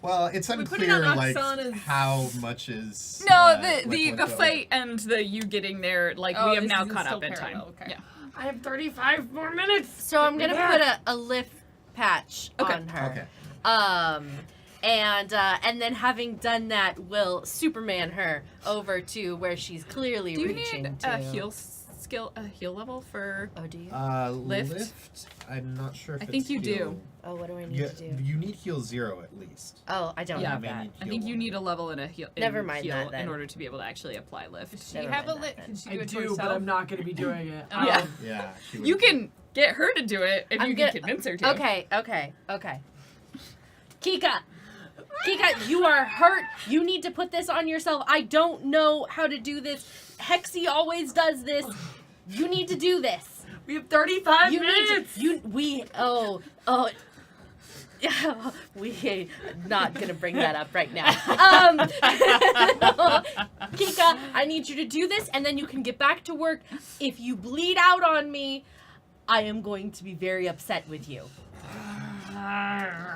S3: Well, it's
S5: put it
S3: unclear
S5: on
S3: like
S5: Oksana's-
S3: how much is
S2: No,
S3: like,
S2: the
S3: let go.
S2: fight and the you getting there, like
S5: Oh,
S2: we have
S5: this
S2: now
S5: is
S2: caught
S5: still
S2: up in time.
S5: parallel, okay.
S2: Yeah.
S1: I have 35 more minutes.
S4: So I'm gonna put a lift patch
S2: Okay.
S4: on her.
S3: Okay.
S4: And then having done that, we'll Superman her over to where she's clearly
S2: Do you
S4: reaching
S2: need
S4: to.
S2: a heal level for?
S4: Oh, do you?
S2: Lift?
S3: I'm not sure if
S2: I
S3: it's
S2: think you do.
S3: heal.
S4: Oh, what do I need
S3: You,
S4: to do?
S3: you need heal 0 at least.
S4: Oh, I don't
S2: Yeah.
S4: have
S3: You may
S4: that.
S3: need
S2: I
S3: heal
S2: think you
S3: 1.
S2: need a level and a heal.
S4: Never
S2: in
S4: mind
S2: heal
S4: that, then.
S2: in order to be able to actually apply lift.
S5: Does she
S4: Never
S5: have a
S4: mind
S5: lit?
S4: that,
S5: Can she
S1: I
S5: do it to
S1: do, but
S5: herself?
S1: I'm not going to be doing it.
S2: Yeah.
S3: Yeah. She would
S2: You can get her to do it if
S4: I'm
S2: you
S4: gonna-
S2: can convince her to.
S4: Okay. Kika, you are hurt. You need to put this on yourself. I don't know how to do this. Hexy always does this. You need to do this.
S1: We have 35
S4: You
S1: minutes.
S4: need to. We not gonna bring that up right now. Kika, I need you to do this, and then you can get back to work. If you bleed out on me, I am going to be very upset with you.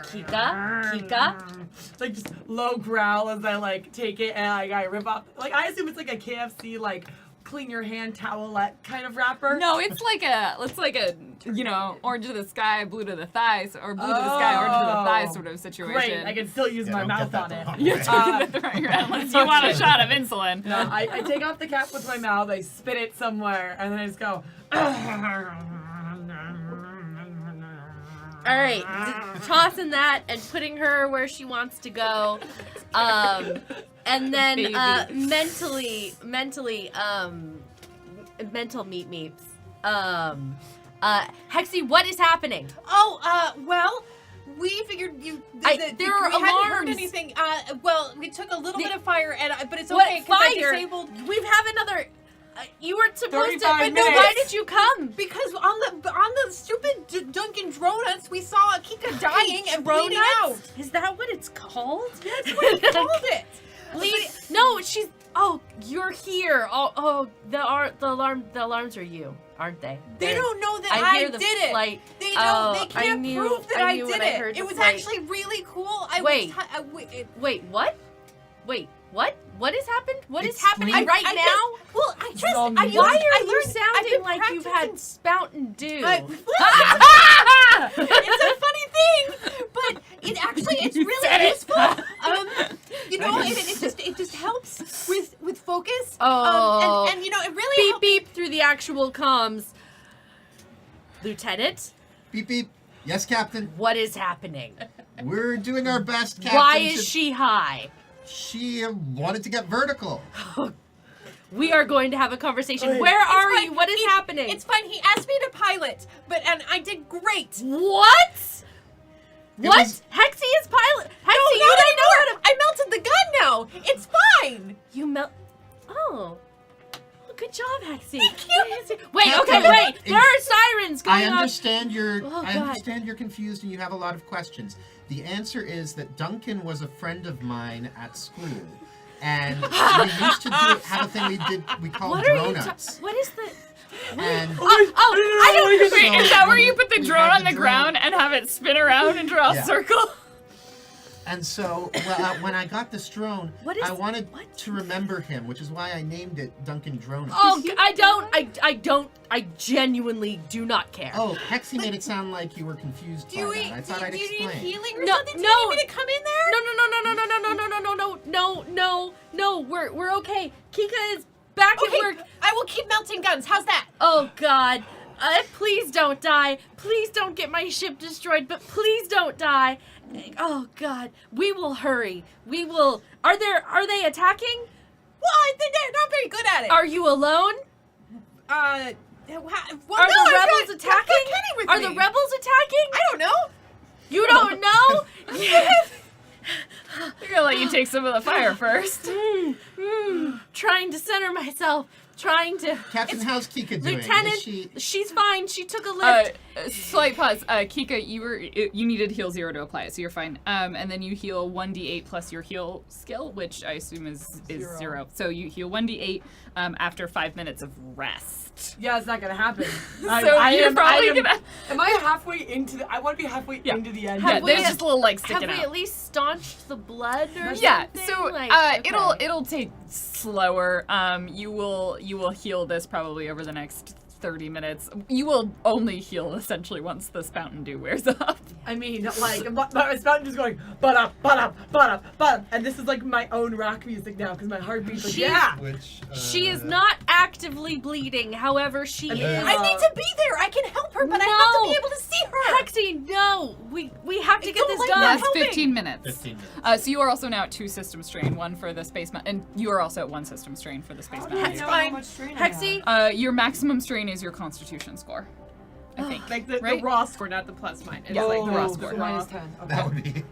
S4: Kika.
S1: Like just low growl as I like take it and I rip off. Like I assume it's like a KFC like clean your hand towelette kind of wrapper.
S2: No, it's like a orange to the sky, blue to the thighs, or blue to the sky, orange to the thighs sort of situation.
S1: Great, I can still use
S3: Yeah,
S1: my
S3: don't
S1: mouth
S3: get
S1: on
S3: that
S1: it.
S3: the wrong
S2: You're
S3: way.
S2: taking it the wrong route unless you want a shot of insulin.
S1: No, I take off the cap with my mouth, I spit it somewhere, and then I just go.
S4: All right, tossing that and putting her where she wants to go, and then
S2: Baby.
S4: mental meeps. Hexy, what is happening?
S5: Well, we figured you.
S4: There are
S5: we hadn't heard
S4: alarms.
S5: anything. Well, we took a little bit of fire, but it's
S4: What?
S5: okay because I
S4: Fire?
S5: disabled.
S4: We have another. You weren't supposed to.
S1: 35
S4: But no, why
S1: minutes.
S4: did you come?
S5: Because on the stupid Dunkin' Donuts, we saw Kika dying and bleeding out.
S4: Is that what it's called?
S5: That's what he called it.
S4: Bleed. No, she's. Oh, you're here. Oh, the alarms are you, aren't they?
S5: They
S4: They're-
S5: don't know that
S4: I
S5: I
S4: hear the
S5: did it.
S4: flight.
S5: They
S4: Oh,
S5: don't. They can't prove that
S4: I
S5: I
S4: knew
S5: did
S4: when I heard
S5: it.
S4: the
S5: It was
S4: flight.
S5: actually really cool.
S4: Wait. Wait, what? What has happened? What is
S3: Explain-
S4: happening right
S5: I
S4: now?
S5: just- well, I just.
S1: all
S5: I
S1: me.
S4: Why
S5: used- I
S4: are you
S5: learned- I've
S4: sounding
S5: been
S4: like you've
S5: practicing-
S4: had Spout Dew?
S5: It's a funny thing, but it's really useful. It just helps with focus.
S4: Oh.
S5: And it really
S4: Beep
S5: helps.
S4: beep through the actual comms. Lieutenant,
S3: Beep beep. Yes, Captain.
S4: what is happening?
S3: We're doing our best, Captain.
S4: Why is she high?
S3: She wanted to get vertical.
S4: We are going to have a conversation.
S1: Wait.
S4: Where
S5: It's
S4: are
S5: fine.
S4: you? What is happening?
S5: It's fine. He asked me to pilot, and I did great.
S4: What? What?
S3: was-
S4: Hexy is pilot. Hexy,
S5: No,
S4: you
S5: not
S4: don't know how
S5: anymore. I melted the gun now. It's fine.
S4: You melt. Oh. Well, good job, Hexy.
S5: Thank you.
S4: Wait,
S3: Captain,
S4: okay, wait. There are sirens
S3: I
S4: going on.
S3: understand you're.
S4: Oh,
S3: I
S4: God.
S3: understand you're confused and you have a lot of questions. The answer is that Duncan was a friend of mine at school, and we used to have a thing we called
S4: What are you
S3: donuts.
S4: What is the?
S3: And
S4: I don't.
S2: Wait,
S3: So
S2: is that where you put the
S3: we
S2: drone
S3: had
S2: on the ground and have it spin around and draw
S3: Yeah.
S2: a circle?
S3: And so when I got this drone,
S4: What is-
S3: I wanted
S4: what?
S3: to remember him, which is why I named it Duncan Drone.
S4: Oh, I genuinely do not care.
S3: Oh, Hexy made it sound like you were confused by that. I thought I'd
S5: do you need
S3: explain.
S5: healing or
S4: No,
S5: something? Do
S4: no.
S5: you need me to come in there?
S4: No, we're okay. Kika is back at
S5: Okay,
S4: work.
S5: I will keep melting guns. How's that?
S4: Oh God, please don't die. Please don't get my ship destroyed, but please don't die. Oh God, we will hurry. We will. Are they attacking?
S5: Well, they're not very good at it.
S4: Are you alone?
S5: Well,
S4: Are
S5: no,
S4: the
S5: I've got-
S4: rebels
S5: I've got
S4: attacking?
S5: Kenny with
S4: Are
S5: me.
S4: the rebels attacking?
S5: I don't know.
S4: You don't know?
S2: We're gonna let you take some of the fire first.
S4: Trying to center myself. trying to.
S3: Captain, how's Kika doing?
S4: Lieutenant,
S3: Is she...
S4: she's fine. She took a lift.
S2: Slight pause. Kika, you needed heal 0 to apply it, so you're fine. And then you heal 1d8 plus your heal skill, which I assume is 0. So you heal 1d8 after 5 minutes of rest.
S1: Yeah, it's not gonna happen.
S2: You're probably gonna.
S1: Am I halfway into the? I want to be halfway into the end.
S2: Yeah, there's just a little like
S4: Have
S2: sticking
S4: we
S2: out.
S4: at least staunched the blood or
S2: Yeah,
S4: something?
S2: so
S4: Like, okay.
S2: it'll take slower. You will heal this probably over the next 30 minutes. You will only heal essentially once this Fountain Dew wears off.
S1: I mean, like, my spout just going, but and this is like my own rock music now because my heartbeat's like, yeah.
S3: Which,
S4: She is not actively bleeding. However, she is.
S1: I
S5: need to be there. I can help her, but I have to be able to see her.
S4: Hexy, no. We have to get
S5: don't
S4: this
S5: like
S4: done.
S5: that.
S2: That's 15 minutes.
S3: 15 minutes.
S2: So you are also now at 2 system strain, 1 for the space and you are also at 1 system strain for the space
S1: How do I
S2: mountain.
S1: know
S4: fine.
S1: how much strain I have?
S4: Hexy,
S2: Your maximum strain is your Constitution score, I think.
S5: Like the
S2: Right?
S5: raw score, not the plus mine. It's
S2: Yeah,
S5: like the raw
S1: Oh,
S5: score.
S1: so minus 10. Okay.
S3: That would be.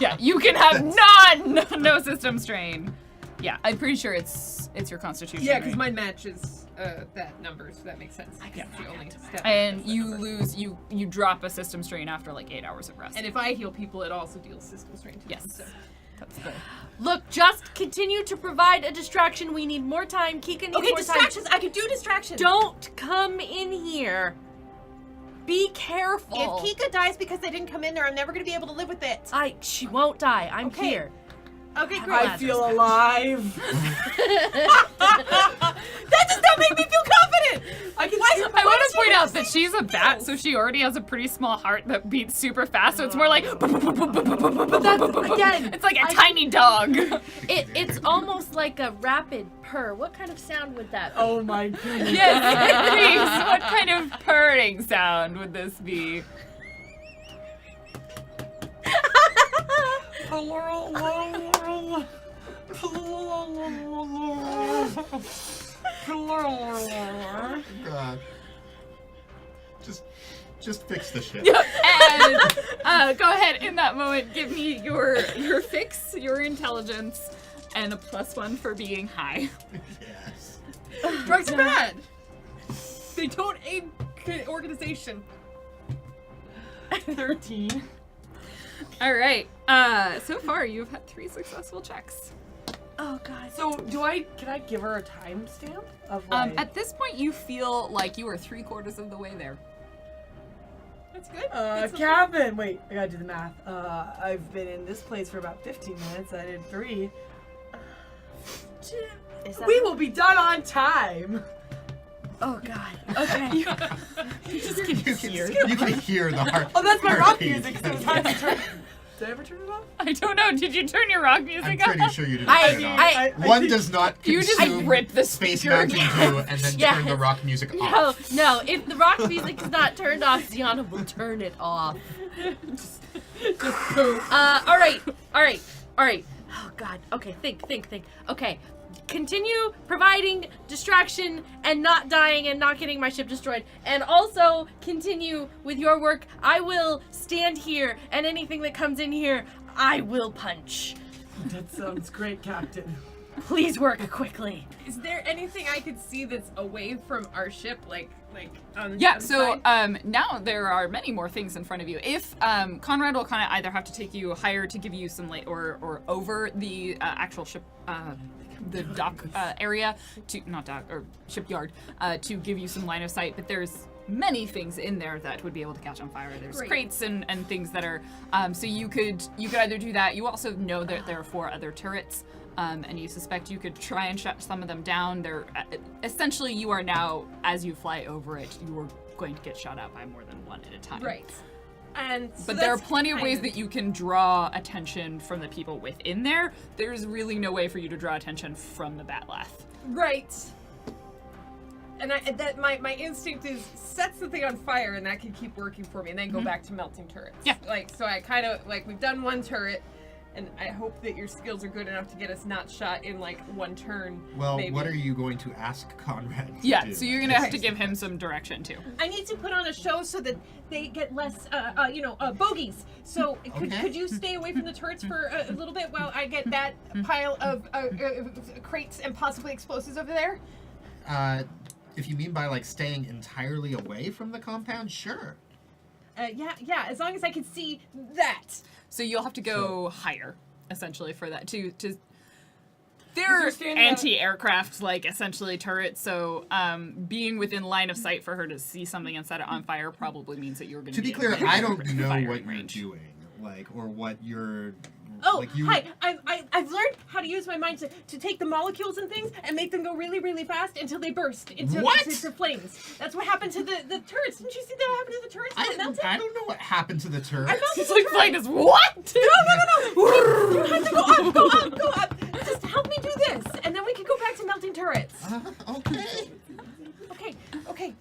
S2: Yeah, you can have none. No system strain. Yeah, I'm pretty sure it's your Constitution.
S5: Yeah, because
S2: right?
S5: mine matches that number, so that makes sense.
S2: Yeah.
S5: It's the only step.
S2: And you lose, you drop a system strain after like 8 hours of rest.
S5: And if I heal people, it also deals system strain to
S2: Yes.
S5: them. So.
S2: That's good.
S4: look, just continue to provide a distraction. We need more time. Kika needs
S5: Okay,
S4: more
S5: distractions.
S4: time.
S5: I can do distractions.
S4: Don't come in here. Be careful.
S5: If Kika dies because they didn't come in there, I'm never going to be able to live with it.
S4: She won't die. I'm
S5: Okay.
S4: here.
S5: Okay, great.
S1: I feel alive.
S5: That does not make me feel confident.
S1: I can
S5: Why-
S1: see
S2: I want to point out that she's a bat, so she already has a pretty small heart that beats super fast. So it's more like.
S4: But that's, again,
S2: It's like a tiny dog.
S4: it's almost like a rapid purr. What kind of sound would that be?
S1: Oh my goodness.
S2: Yes, please. What kind of purring sound would this be?
S3: God. Just fix the ship.
S2: And go ahead in that moment. Give me your fix, your intelligence, and a +1 for being high.
S3: Yes.
S5: Drugs are bad. They don't aid good organization.
S1: 13.
S2: All right. So far you've had 3 successful checks.
S4: Oh god.
S1: So can I give her a timestamp of like?
S2: At this point, you feel like you are 3/4 of the way there.
S5: That's good. That's
S1: Captain. Wait, I gotta do the math. I've been in this place for about 15 minutes. I did 3.
S4: Is that
S1: We will be done on time.
S4: Oh god. Okay.
S3: You can hear the heart.
S1: Oh, that's my rock
S3: heartbeat.
S1: music. So it's hard to turn. Did I ever turn it off?
S2: I don't know. Did you turn your rock
S3: I'm
S2: music
S3: pretty
S2: on?
S3: sure you didn't
S4: I-
S3: turn it off.
S4: I-
S3: One does not
S2: You just
S3: consume
S2: ripped the
S3: Space
S2: speaker.
S3: Mountain Dew and then
S4: Yeah.
S3: turn the rock music
S4: No,
S3: off.
S4: no. If the rock music is not turned off, Ziana will turn it off. All right. Oh god. Okay, think. Okay. Continue providing distraction and not dying and not getting my ship destroyed. And also continue with your work. I will stand here and anything that comes in here, I will punch.
S1: That sounds great, Captain.
S4: Please work quickly.
S5: Is there anything I could see that's away from our ship, like on
S2: Yeah,
S5: on the
S2: so
S5: side?
S2: now there are many more things in front of you. If Conrad will kind of either have to take you higher to give you some light or over the actual ship, the dock area, to not dock, or shipyard, to give you some line of sight, but there's many things in there that would be able to catch on fire. There's
S5: Great.
S2: crates and things that are, so you could either do that. You also know that there are 4 other turrets. And you suspect you could try and shut some of them down. They're essentially, you are now, as you fly over it, you are going to get shot out by more than one at a time.
S5: Right. And so
S2: But there are
S5: that's
S2: plenty of
S5: kind
S2: ways that you can draw attention from the people within there. There's really no way for you to draw attention from the Batlath.
S5: Right. And my instinct is sets the thing on fire, and that can keep working for me, and then go back to melting turrets.
S2: Yeah.
S5: Like, so I kind of like we've done one turret, and I hope that your skills are good enough to get us not shot in like one turn.
S3: Well,
S5: maybe.
S3: what are you going to ask Conrad to
S2: Yeah,
S3: do?
S2: so you're gonna have to give him some direction too.
S5: I need to put on a show so that they get less, bogeys. So
S3: Okay.
S5: could you stay away from the turrets for a little bit while I get that pile of crates and possibly explosives over there?
S3: if you mean by like staying entirely away from the compound, sure.
S5: Yeah, as long as I can see that.
S2: So you'll have to go higher, essentially, for that. To
S1: you're
S2: they're
S1: standing at-
S2: anti-aircraft, like, essentially turrets, so being within line of sight for her to see something and set it on fire probably means that you're going
S3: To be
S2: in
S3: clear,
S2: very
S3: I don't
S2: direct
S3: know
S2: firing
S3: what
S2: range.
S3: you're doing, like, or what you're.
S5: Oh,
S3: like you,
S5: hi. I've learned how to use my mind to take the molecules and things and make them go really, really fast until they burst into flames. That's what happened to the turrets. Didn't you see that happen to the turrets?
S3: I
S5: That melted?
S3: don't know what happened to the turret.
S2: It's like flying this. What?
S5: No. You have to go up. Just help me do this, and then we can go back to melting turrets.
S3: Okay.
S5: Okay.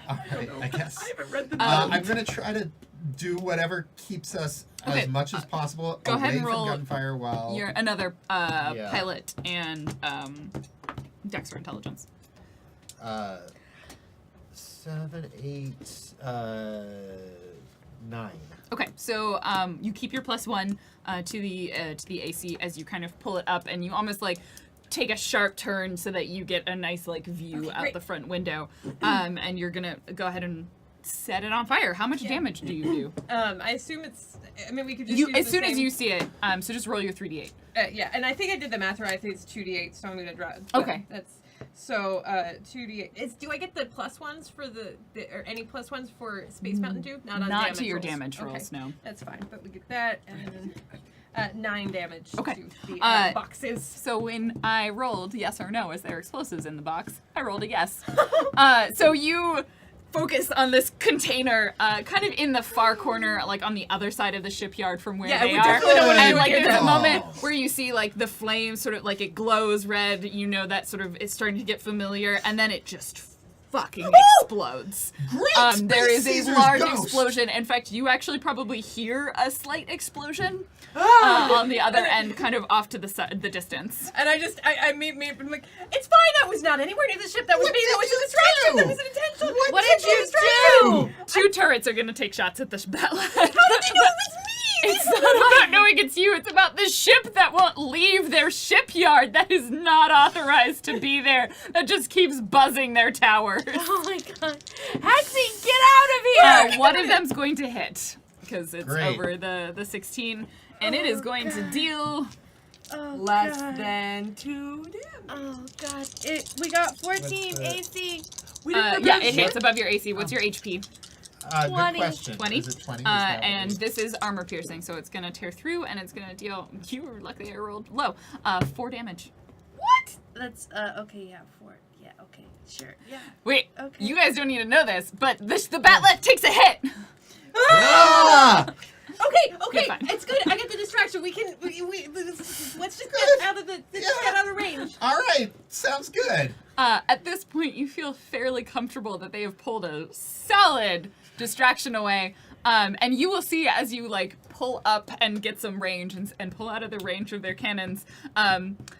S3: All right, I guess.
S1: I haven't read the
S3: I'm gonna try to do whatever keeps us
S2: Okay,
S3: as much as possible
S2: go
S3: away
S2: ahead and
S3: from
S2: roll
S3: gunfire while.
S2: You're another
S3: Yeah.
S2: pilot and Dex or intelligence.
S3: 7, 8, 9.
S2: Okay, so you keep your +1 to the AC as you kind of pull it up, and you almost like take a sharp turn so that you get a nice like view out
S5: great.
S2: the front window, and you're gonna go ahead and set it on fire. How much damage do you do?
S5: I assume it's. I mean, we could just.
S2: You
S5: use
S2: as
S5: the
S2: soon as
S5: same-
S2: you see it, so just roll your 3d8.
S5: Yeah, and I think I did the math right. I think it's 2d8, so I'm gonna draw.
S2: Okay.
S5: That's so 2d8. Do I get the +1s for the or any +1s for Space Mountain Dew? Not on
S2: Not
S5: damage
S2: to your
S5: rolls.
S2: damage
S5: Okay.
S2: rolls, no.
S5: That's fine, but we get that, and then 9 damage
S2: Okay.
S5: to the boxes.
S2: So when I rolled yes or no, is there explosives in the box? I rolled a yes. So you focus on this container, kind of in the far corner, like on the other side of the shipyard from where
S5: Yeah,
S2: they
S5: we
S2: are.
S5: definitely don't wanna
S2: And
S5: do
S2: like
S5: it
S2: there's a
S3: again.
S2: moment where you see like the flame sort of like it glows red. You know that sort of it's starting to get familiar, and then it just fucking explodes.
S3: Great!
S2: There is a
S3: Caesar's
S2: large
S3: ghost.
S2: explosion. In fact, you actually probably hear a slight explosion
S5: Ah!
S2: on the other end, kind of off to the distance.
S5: And I I'm like, it's fine. That was not anywhere near the ship. That was
S3: What
S5: me. That
S3: did
S5: was
S3: you
S5: a distraction.
S3: do?
S5: That was an intentional.
S3: What
S2: did you
S5: distraction.
S2: Two turrets are gonna take shots at the battle.
S5: How did they know it was me?
S2: It's not about knowing it's you. It's about the ship that won't leave their shipyard. That is not authorized to be there. That just keeps buzzing their towers.
S4: Oh my god. Hexy, get out of here!
S2: One of them's going to hit because it's
S3: Great.
S2: over the 16, and it is going to deal.
S4: Oh,
S1: Less
S4: god.
S1: than 2 damage.
S4: Oh god. We got 14
S3: What's
S4: AC.
S1: We didn't
S2: Yeah,
S1: prepare
S2: it
S1: shit.
S2: hits above your AC. What's your HP?
S3: Good
S4: 20.
S3: question.
S2: 20.
S3: Is it 20? Is that what
S2: And
S3: it is?
S2: this is armor piercing, so it's gonna tear through, and it's gonna deal. You were lucky I rolled low. 4 damage.
S4: What? That's okay, yeah, 4. Yeah, okay, sure. Yeah.
S2: Wait,
S4: Okay.
S2: you guys don't need to know this, but the batlet takes a hit.
S3: Ah!
S5: Okay,
S2: You're fine.
S5: it's good. I get the distraction. We can. Let's just
S3: Good.
S5: get out of the.
S3: Yeah.
S5: Get out of range.
S3: All right, sounds good.
S2: At this point, you feel fairly comfortable that they have pulled a solid distraction away. And you will see as you like pull up and get some range and pull out of the range of their cannons,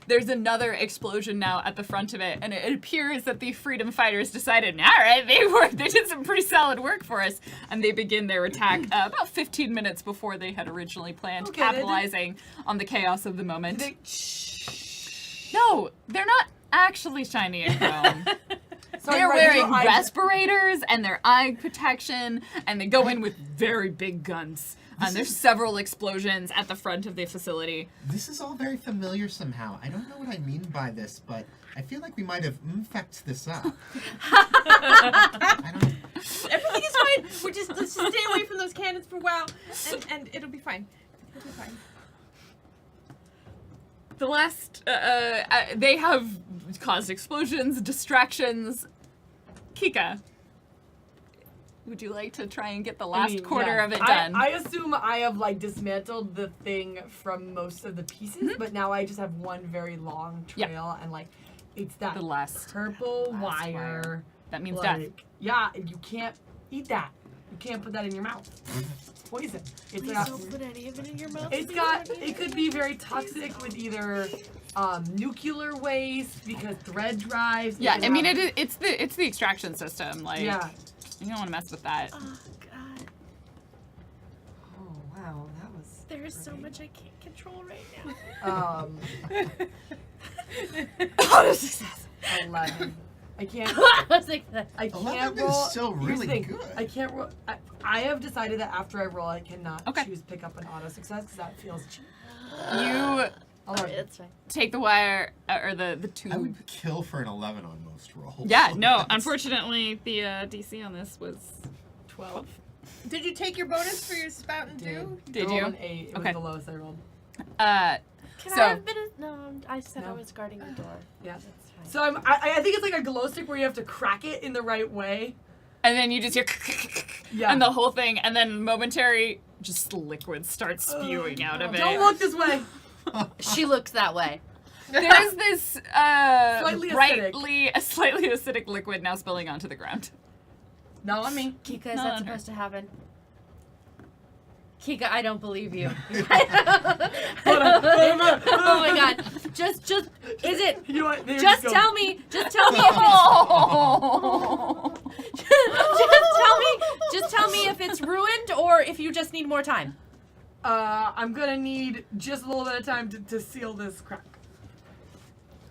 S2: there's another explosion now at the front of it, and it appears that the freedom fighters decided, all right, they did some pretty solid work for us, and they begin their attack about 15 minutes before they had originally planned,
S1: Okay, they did-
S2: capitalizing on the chaos of the moment.
S1: They-
S2: No, they're not actually shiny and chrome.
S1: Sorry,
S2: They're
S1: right,
S2: wearing
S1: no, I-
S2: respirators and their eye protection, and they go in with very big guns. And there's several explosions at the front of the facility.
S3: This is all very familiar somehow. I don't know what I mean by this, but I feel like we might have infected this up. I don't.
S5: Everything is fine. Let's just stay away from those cannons for a while, and it'll be fine. It'll be fine.
S2: The last, they have caused explosions, distractions. Kika, would you like to try and get the last quarter of it done?
S1: I assume I have like dismantled the thing from most of the pieces, but now I just have one very long
S2: Yep.
S1: trail, and like it's that
S2: The last
S1: purple
S2: last
S1: wire.
S2: wire. That means
S1: like,
S2: death.
S1: Yeah, you can't eat that. You can't put that in your mouth. It's poison. It's
S4: Please
S1: got,
S4: don't put any of it in your mouth.
S1: it's got. It could be very toxic with either nuclear waste because thread drives.
S2: Yeah,
S1: it
S2: I
S1: could
S2: mean,
S1: have-
S2: it's the extraction system. Like,
S1: Yeah.
S2: you don't want to mess with that.
S4: Oh god.
S1: Oh wow, that was.
S4: There is so
S1: great.
S4: much I can't control right now.
S1: Auto success. 11. I can't.
S4: I was like,
S1: I can't
S3: 11
S1: roll.
S3: is still
S1: Here's the
S3: really
S1: thing,
S3: good.
S1: I can't roll. I have decided that after I roll, I cannot
S2: Okay.
S1: choose pick up an auto success because that feels cheap.
S2: You
S4: alright, that's fine.
S2: take the wire or the
S3: I
S2: tube.
S3: would kill for an 11 on most rolls.
S2: Yeah, no.
S3: That's-
S2: Unfortunately, the DC on this was
S1: 12.
S5: Did you take your bonus for your spout and do?
S2: Did
S1: I rolled
S2: you?
S1: An 8. It
S2: Okay.
S1: was the lowest I rolled.
S4: Can
S2: So-
S4: I have been no, I said I
S1: No.
S4: was guarding the door.
S1: Yeah.
S4: That's fine.
S1: So I think it's like a glow stick where you have to crack it in the right way.
S2: and then you just hear
S1: Yeah.
S2: and the whole thing, and then momentary, just liquid starts spewing out of it.
S1: Don't look this way.
S4: She looks that way.
S2: There's this
S1: Slightly
S2: slightly acidic liquid now spilling onto the ground.
S1: Not on me.
S4: Kika, is
S2: Not
S4: that
S2: on her.
S4: supposed to happen? Kika, I don't believe you.
S1: Hold on.
S4: Oh my god. Just is it
S1: You know what? There
S4: just
S1: you go.
S4: tell me if it's just tell me if it's ruined or if you just need more time.
S1: I'm gonna need just a little bit of time to seal this crack.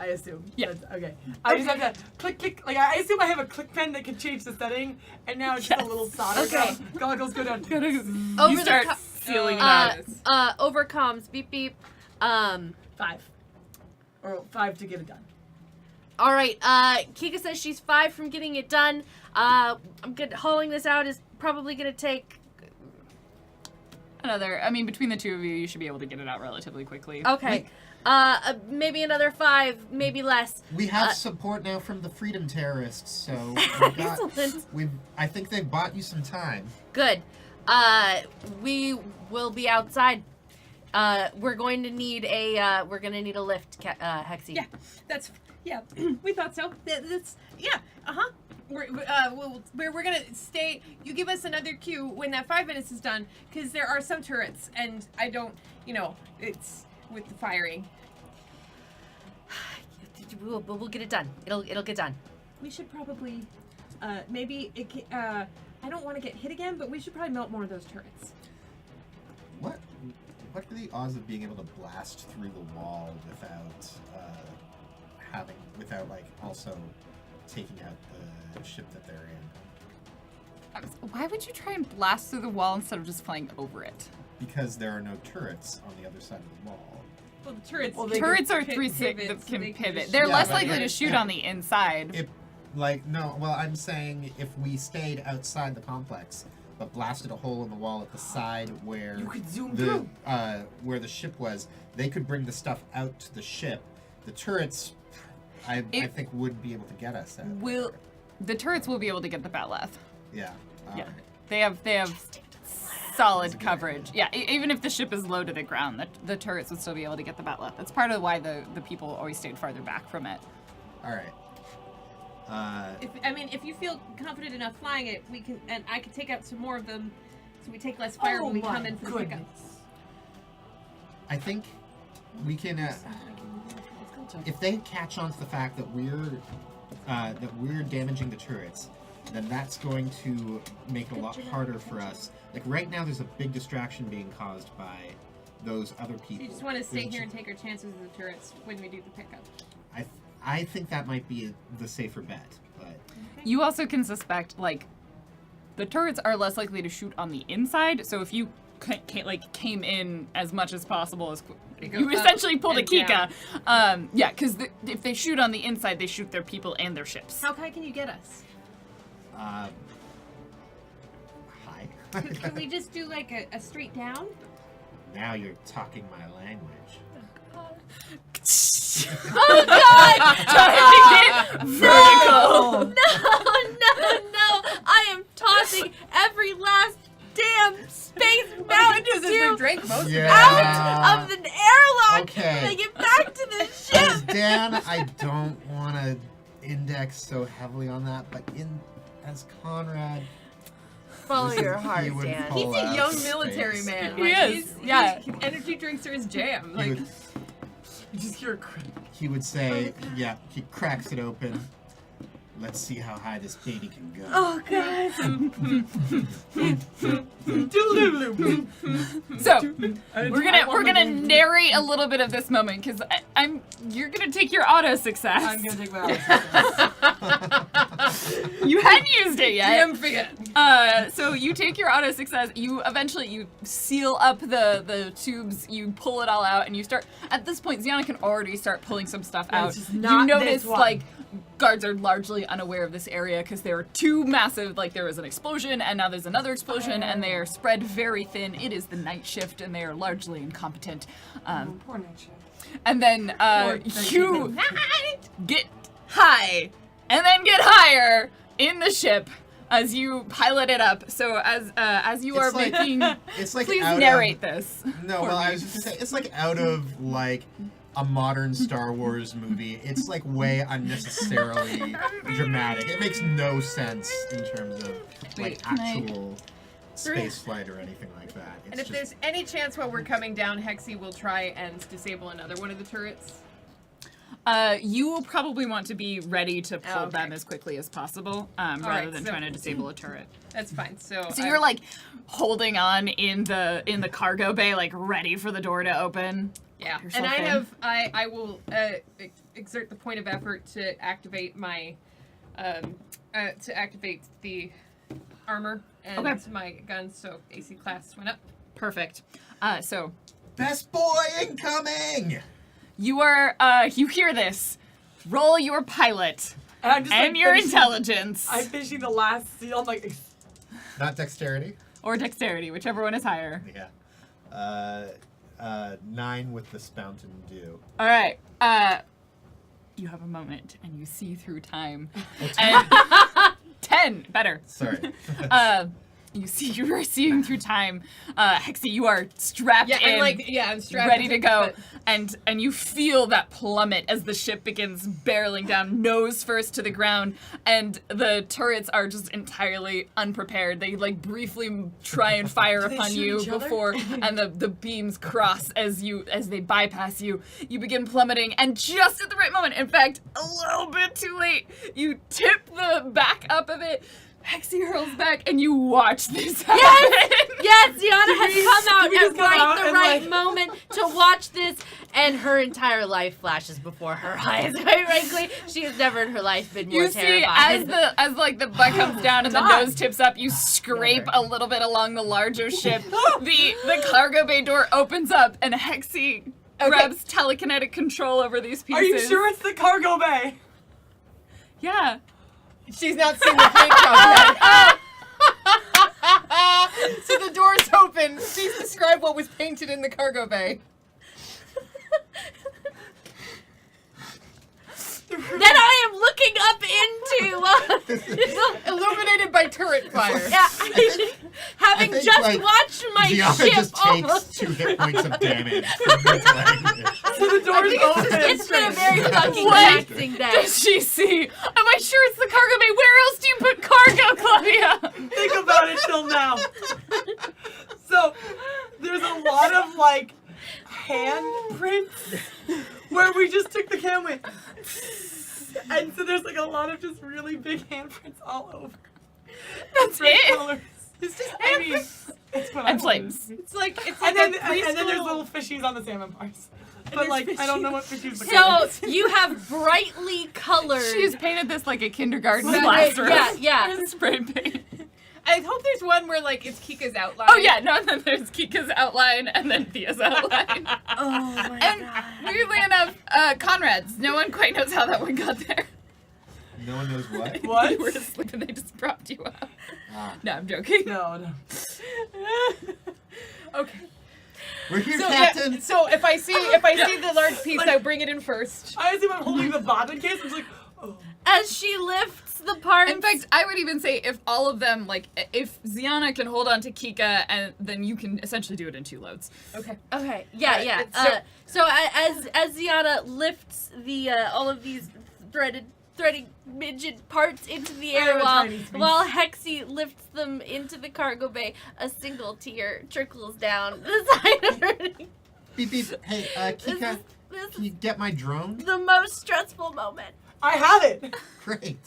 S1: I assume.
S2: Yeah.
S1: That's- okay. I just have to click. Like I assume I have a click pen that can change the setting, and now it's just a little solder.
S4: Okay.
S1: Goggles go down.
S2: You
S4: Over the
S2: start
S4: co-
S2: sealing it out.
S4: Over comms, beep beep.
S1: 5. Or 5 to get it done.
S4: All right. Kika says she's 5 from getting it done. I'm good. Hauling this out is probably gonna take.
S2: Between the two of you, you should be able to get it out relatively quickly.
S4: Okay. Maybe another 5, maybe less.
S3: We have support now from the freedom terrorists, so we've got,
S4: Excellent.
S3: I think they bought you some time.
S4: Good. We will be outside. We're going to need a lift, Hexy.
S5: Yeah, that's we thought so. That's We're gonna stay. You give us another cue when that 5 minutes is done, because there are some turrets, and I don't. It's with the firing.
S4: We'll get it done. It'll get done.
S5: We should probably, maybe I don't want to get hit again, but we should probably melt more of those turrets.
S3: What are the odds of being able to blast through the wall without like also taking out the ship that they're in?
S2: Why would you try and blast through the wall instead of just flying over it?
S3: Because there are no turrets on the other side of the wall.
S5: Well, the turrets.
S1: Well, they
S2: Turrets are
S5: can
S2: 360
S5: pivot,
S2: that
S5: so
S2: can
S5: they can
S2: pivot.
S5: just
S2: They're
S3: shoot
S2: less
S3: out.
S2: likely to shoot on the inside.
S3: I'm saying if we stayed outside the complex, but blasted a hole in the wall at the side where
S1: You could zoom
S3: the
S1: through.
S3: where the ship was, they could bring the stuff out to the ship. The turrets, I think, would be able to get us out.
S2: The turrets will be able to get the Batleth.
S3: Yeah.
S2: Yeah. They have solid coverage. Yeah, even if the ship is low to the ground, the turrets would still be able to get the Batleth. That's part of why the people always stayed farther back from it.
S3: All right.
S5: If you feel confident enough flying it, we can, and I could take out some more of them, so we take less fire
S1: Oh
S5: when we
S1: my
S5: come in for the pickup.
S1: goodness.
S3: I think we can. If they catch on to the fact that we're damaging the turrets, then that's going to make it a lot harder for us. Like right now, there's a big distraction being caused by those other
S5: So
S3: people.
S5: you just want to stay
S3: There's
S5: here and take our chances with the turrets when we do the pickup.
S3: I think that might be the safer bet, but
S2: You also can suspect, the turrets are less likely to shoot on the inside, so if you came in as much as possible, you
S5: up
S2: essentially pulled a
S5: and
S2: Kika. Because if they shoot on the inside, they shoot their people and their ships.
S5: How high can you get us?
S3: hi.
S5: Can we just do a straight down?
S3: Now you're talking my language.
S4: Oh God!
S2: Vertical.
S4: No! I am tossing every last damn space
S5: Well, the
S4: mountain
S5: good news is we
S4: tube
S5: drank most of it.
S4: out of the airlock
S3: Okay.
S4: and I get back to the ship.
S3: Dan, I don't want to index so heavily on that, but as Conrad,
S4: Follow
S3: This is-
S4: your heart,
S3: he would
S4: Dan.
S3: pull
S5: He's a
S3: out
S5: young military
S3: space.
S5: man.
S2: He
S5: Like,
S2: is, yeah.
S5: Energy drinks are his jam.
S3: He would,
S1: You just hear a crack.
S3: he would say, yeah, he cracks it open. Let's see how high this baby can go.
S4: Oh god.
S2: So we're gonna narrate a little bit of this moment because you're gonna take your auto success.
S1: I'm gonna take my
S2: You hadn't used it yet.
S5: Damn forget.
S2: So you take your auto success. You eventually seal up the tubes. You pull it all out, and you start. At this point, Ziana can already start pulling some stuff
S1: Yeah,
S2: out.
S1: it's just
S2: You
S1: not
S2: notice
S1: this one.
S2: like guards are largely unaware of this area because there are two massive. Like there was an explosion, and now there's another explosion, and they are spread very thin. It is the night shift, and they are largely incompetent.
S1: Poor night shift.
S2: And then
S1: Or
S2: you get high, and then get higher in the ship as you pilot it up. So as you are
S3: It's like-
S2: making,
S3: It's like
S2: please
S3: out
S2: narrate
S3: of,
S2: this.
S3: No,
S2: for
S3: well,
S2: me.
S3: I was just gonna say it's like out of like a modern Star Wars movie. It's like way unnecessarily dramatic. It makes no sense in terms of like
S2: Wait, can I-
S3: actual space flight or anything like that. It's
S5: And if
S3: just,
S5: there's any chance while we're coming down, Hexy will try and disable another one of the turrets.
S2: You will probably want to be ready to pull
S5: okay.
S2: them as quickly as possible, rather
S5: right,
S2: than
S5: so-
S2: trying to disable a turret.
S5: That's fine. So
S2: So you're like holding on in the cargo bay, like ready for the door to open.
S5: yeah,
S2: yourself
S5: and
S2: in.
S5: I will exert the point of effort to activate my to activate the armor and
S2: Okay.
S5: my guns. So AC class went up.
S2: Perfect. So
S3: best boy incoming.
S2: you are you hear this. Roll your pilot
S1: And I'm just
S2: and
S1: like,
S2: your
S1: finishing-
S2: intelligence.
S1: I'm finishing the last seal. I'm like,
S3: Not dexterity.
S2: Or dexterity, whichever one is higher.
S3: Yeah. 9 with the Spountain Dew.
S2: All right. You have a moment, and you see through time.
S3: Oh,
S2: And 10, better.
S3: Sorry.
S2: You are seeing through time. Hexy, you are strapped
S5: Yeah,
S2: in,
S5: I'm strapped.
S2: ready to go, and you feel that plummet as the ship begins barreling down, nose first to the ground, and the turrets are just entirely unprepared. They like briefly try and fire
S1: they
S2: upon
S1: shoot
S2: you
S1: each other?
S2: before, and the beams cross as they bypass you. You begin plummeting, and just at the right moment, in fact, a little bit too late, you tip the back up of it. Hexy hurls back, and you watch this happen.
S4: Yes, Ziana has come out
S1: we just
S4: at
S1: come out
S4: the
S1: and,
S4: right
S1: like-
S4: moment to watch this, and her entire life flashes before her eyes. Quite frankly, she has never in her life been more
S2: You see,
S4: terrified.
S2: as like the butt comes down and the
S1: God.
S2: nose tips up, you scrape a little bit along the larger ship. The cargo bay door opens up, and Hexy grabs telekinetic control over these pieces.
S1: are you sure it's the cargo bay?
S2: Yeah.
S5: She's not seen the paint job yet. So the door's open. Please describe what was painted in the cargo bay.
S4: That I am looking up into.
S5: Illuminated by turret fire.
S4: Yeah, having
S3: think,
S4: just
S3: like,
S4: watched my
S3: Gianna
S4: ship
S3: just takes
S4: almost.
S3: 2 hit points of damage from this language.
S1: So the door's open.
S4: It's been a very fucking
S2: What
S4: taxing day.
S2: does she see? Am I sure it's the cargo bay? Where else do you put cargo, Claudia?
S1: Think about it till now. So there's a lot of like handprints where we just took the camera and so there's like a lot of just really big handprints all over.
S2: That's
S1: Different
S2: it?
S1: colors. It's just I mean, it's what I
S2: And flames.
S5: It's like
S1: And then,
S5: a
S1: and then there's
S5: preschool-
S1: little fishies on the salmon bars. But
S5: there's
S1: like I don't know what fishies look like.
S4: So you have brightly colored.
S2: She's painted this like a kindergarten
S4: Right,
S2: classroom.
S4: yeah.
S2: With spray paint.
S5: I hope there's one where like it's Kika's outline.
S2: Oh yeah, no, and then there's Kika's outline and then Thea's outline.
S4: Oh my
S2: And
S4: god.
S2: weirdly enough, Conrad's. No one quite knows how that one got there.
S3: No one knows what?
S1: What?
S2: You were asleep and they just propped you up.
S3: Ah.
S2: No, I'm joking.
S1: No.
S5: Okay.
S3: We're here,
S5: So
S3: Captain.
S5: yeah, so if I see the large piece, I bring it in first.
S1: I assume I'm holding the bobbin case. I'm just like, oh.
S4: As she lifts the parts.
S2: In fact, I would even say if all of them, like, if Ziana can hold on to Kika, and then you can essentially do it in 2 loads.
S5: Okay.
S4: Okay. Yeah.
S5: Alright,
S4: Yeah.
S5: it's-
S4: So as Ziana lifts the all of these threading midget parts into the air
S1: have a
S4: while
S1: tiny piece.
S4: Hexy lifts them into the cargo bay, a single tear trickles down the side of her.
S3: Beep beep. Hey, Kika,
S4: This
S3: can you get my drone?
S4: is the most stressful moment.
S1: I have it.
S3: Great.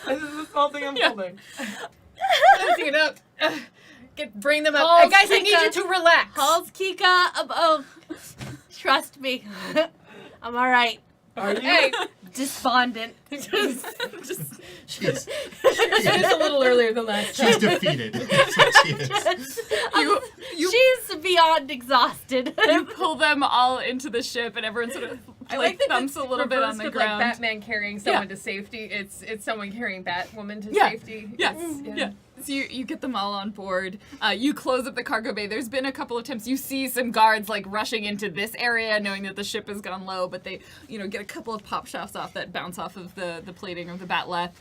S1: This is the small thing I'm holding.
S5: Lifting it up. Bring them up.
S4: Halls,
S5: Guys, I need
S4: Kika.
S5: you to relax.
S4: Halls, Kika. Trust me. I'm all right.
S1: Are you?
S5: Hey,
S4: Despondent.
S3: She's
S5: just a little earlier than last time.
S3: she's defeated. That's what she is.
S4: She's beyond exhausted.
S2: You pull them all into the ship, and everyone sort of
S5: I like that
S2: thumps
S5: it's
S2: a little bit on
S5: reversed
S2: the
S5: of,
S2: ground.
S5: Like Batman carrying someone to safety. It's someone carrying Batwoman to
S2: Yeah.
S5: safety.
S2: Yes.
S5: It's-
S2: Yeah. So you get them all on board. You close up the cargo bay. There's been a couple of attempts. You see some guards like rushing into this area, knowing that the ship has gone low, but they, get a couple of pop shafts off that bounce off of the plating of the batleth.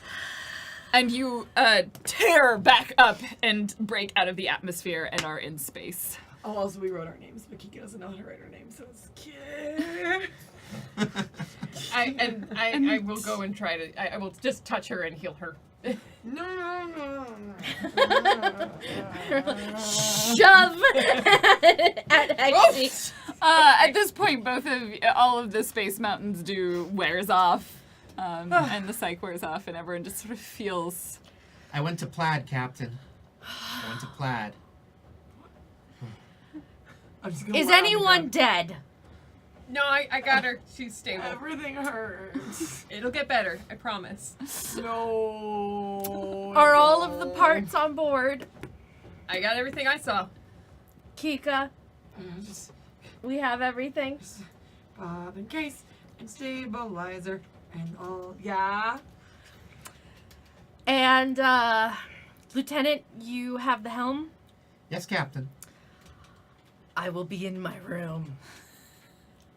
S2: And you tear back up and break out of the atmosphere and are in space.
S1: Oh, also we wrote our names, but Kiki doesn't know how to write her name, so it's cute.
S5: I will go and try to. I will just touch her and heal her.
S1: No.
S4: Shove at Hexy.
S2: At this point, all of the Space Mountain's dew wears off, and the psych wears off, and everyone just sort of feels.
S3: I went to Plaid, Captain. I went to Plaid.
S1: I'm just gonna
S4: Is
S1: lie on the
S4: anyone
S1: ground.
S4: dead?
S5: No, I got her. She's stable.
S1: Everything hurts.
S5: It'll get better. I promise.
S1: No.
S4: Are all of the parts on board?
S5: I got everything I saw.
S4: Kika,
S1: Just
S4: we have everything.
S1: Bob and case and stabilizer and all. Yeah.
S4: And, Lieutenant, you have the helm?
S3: Yes, Captain.
S4: I will be in my room.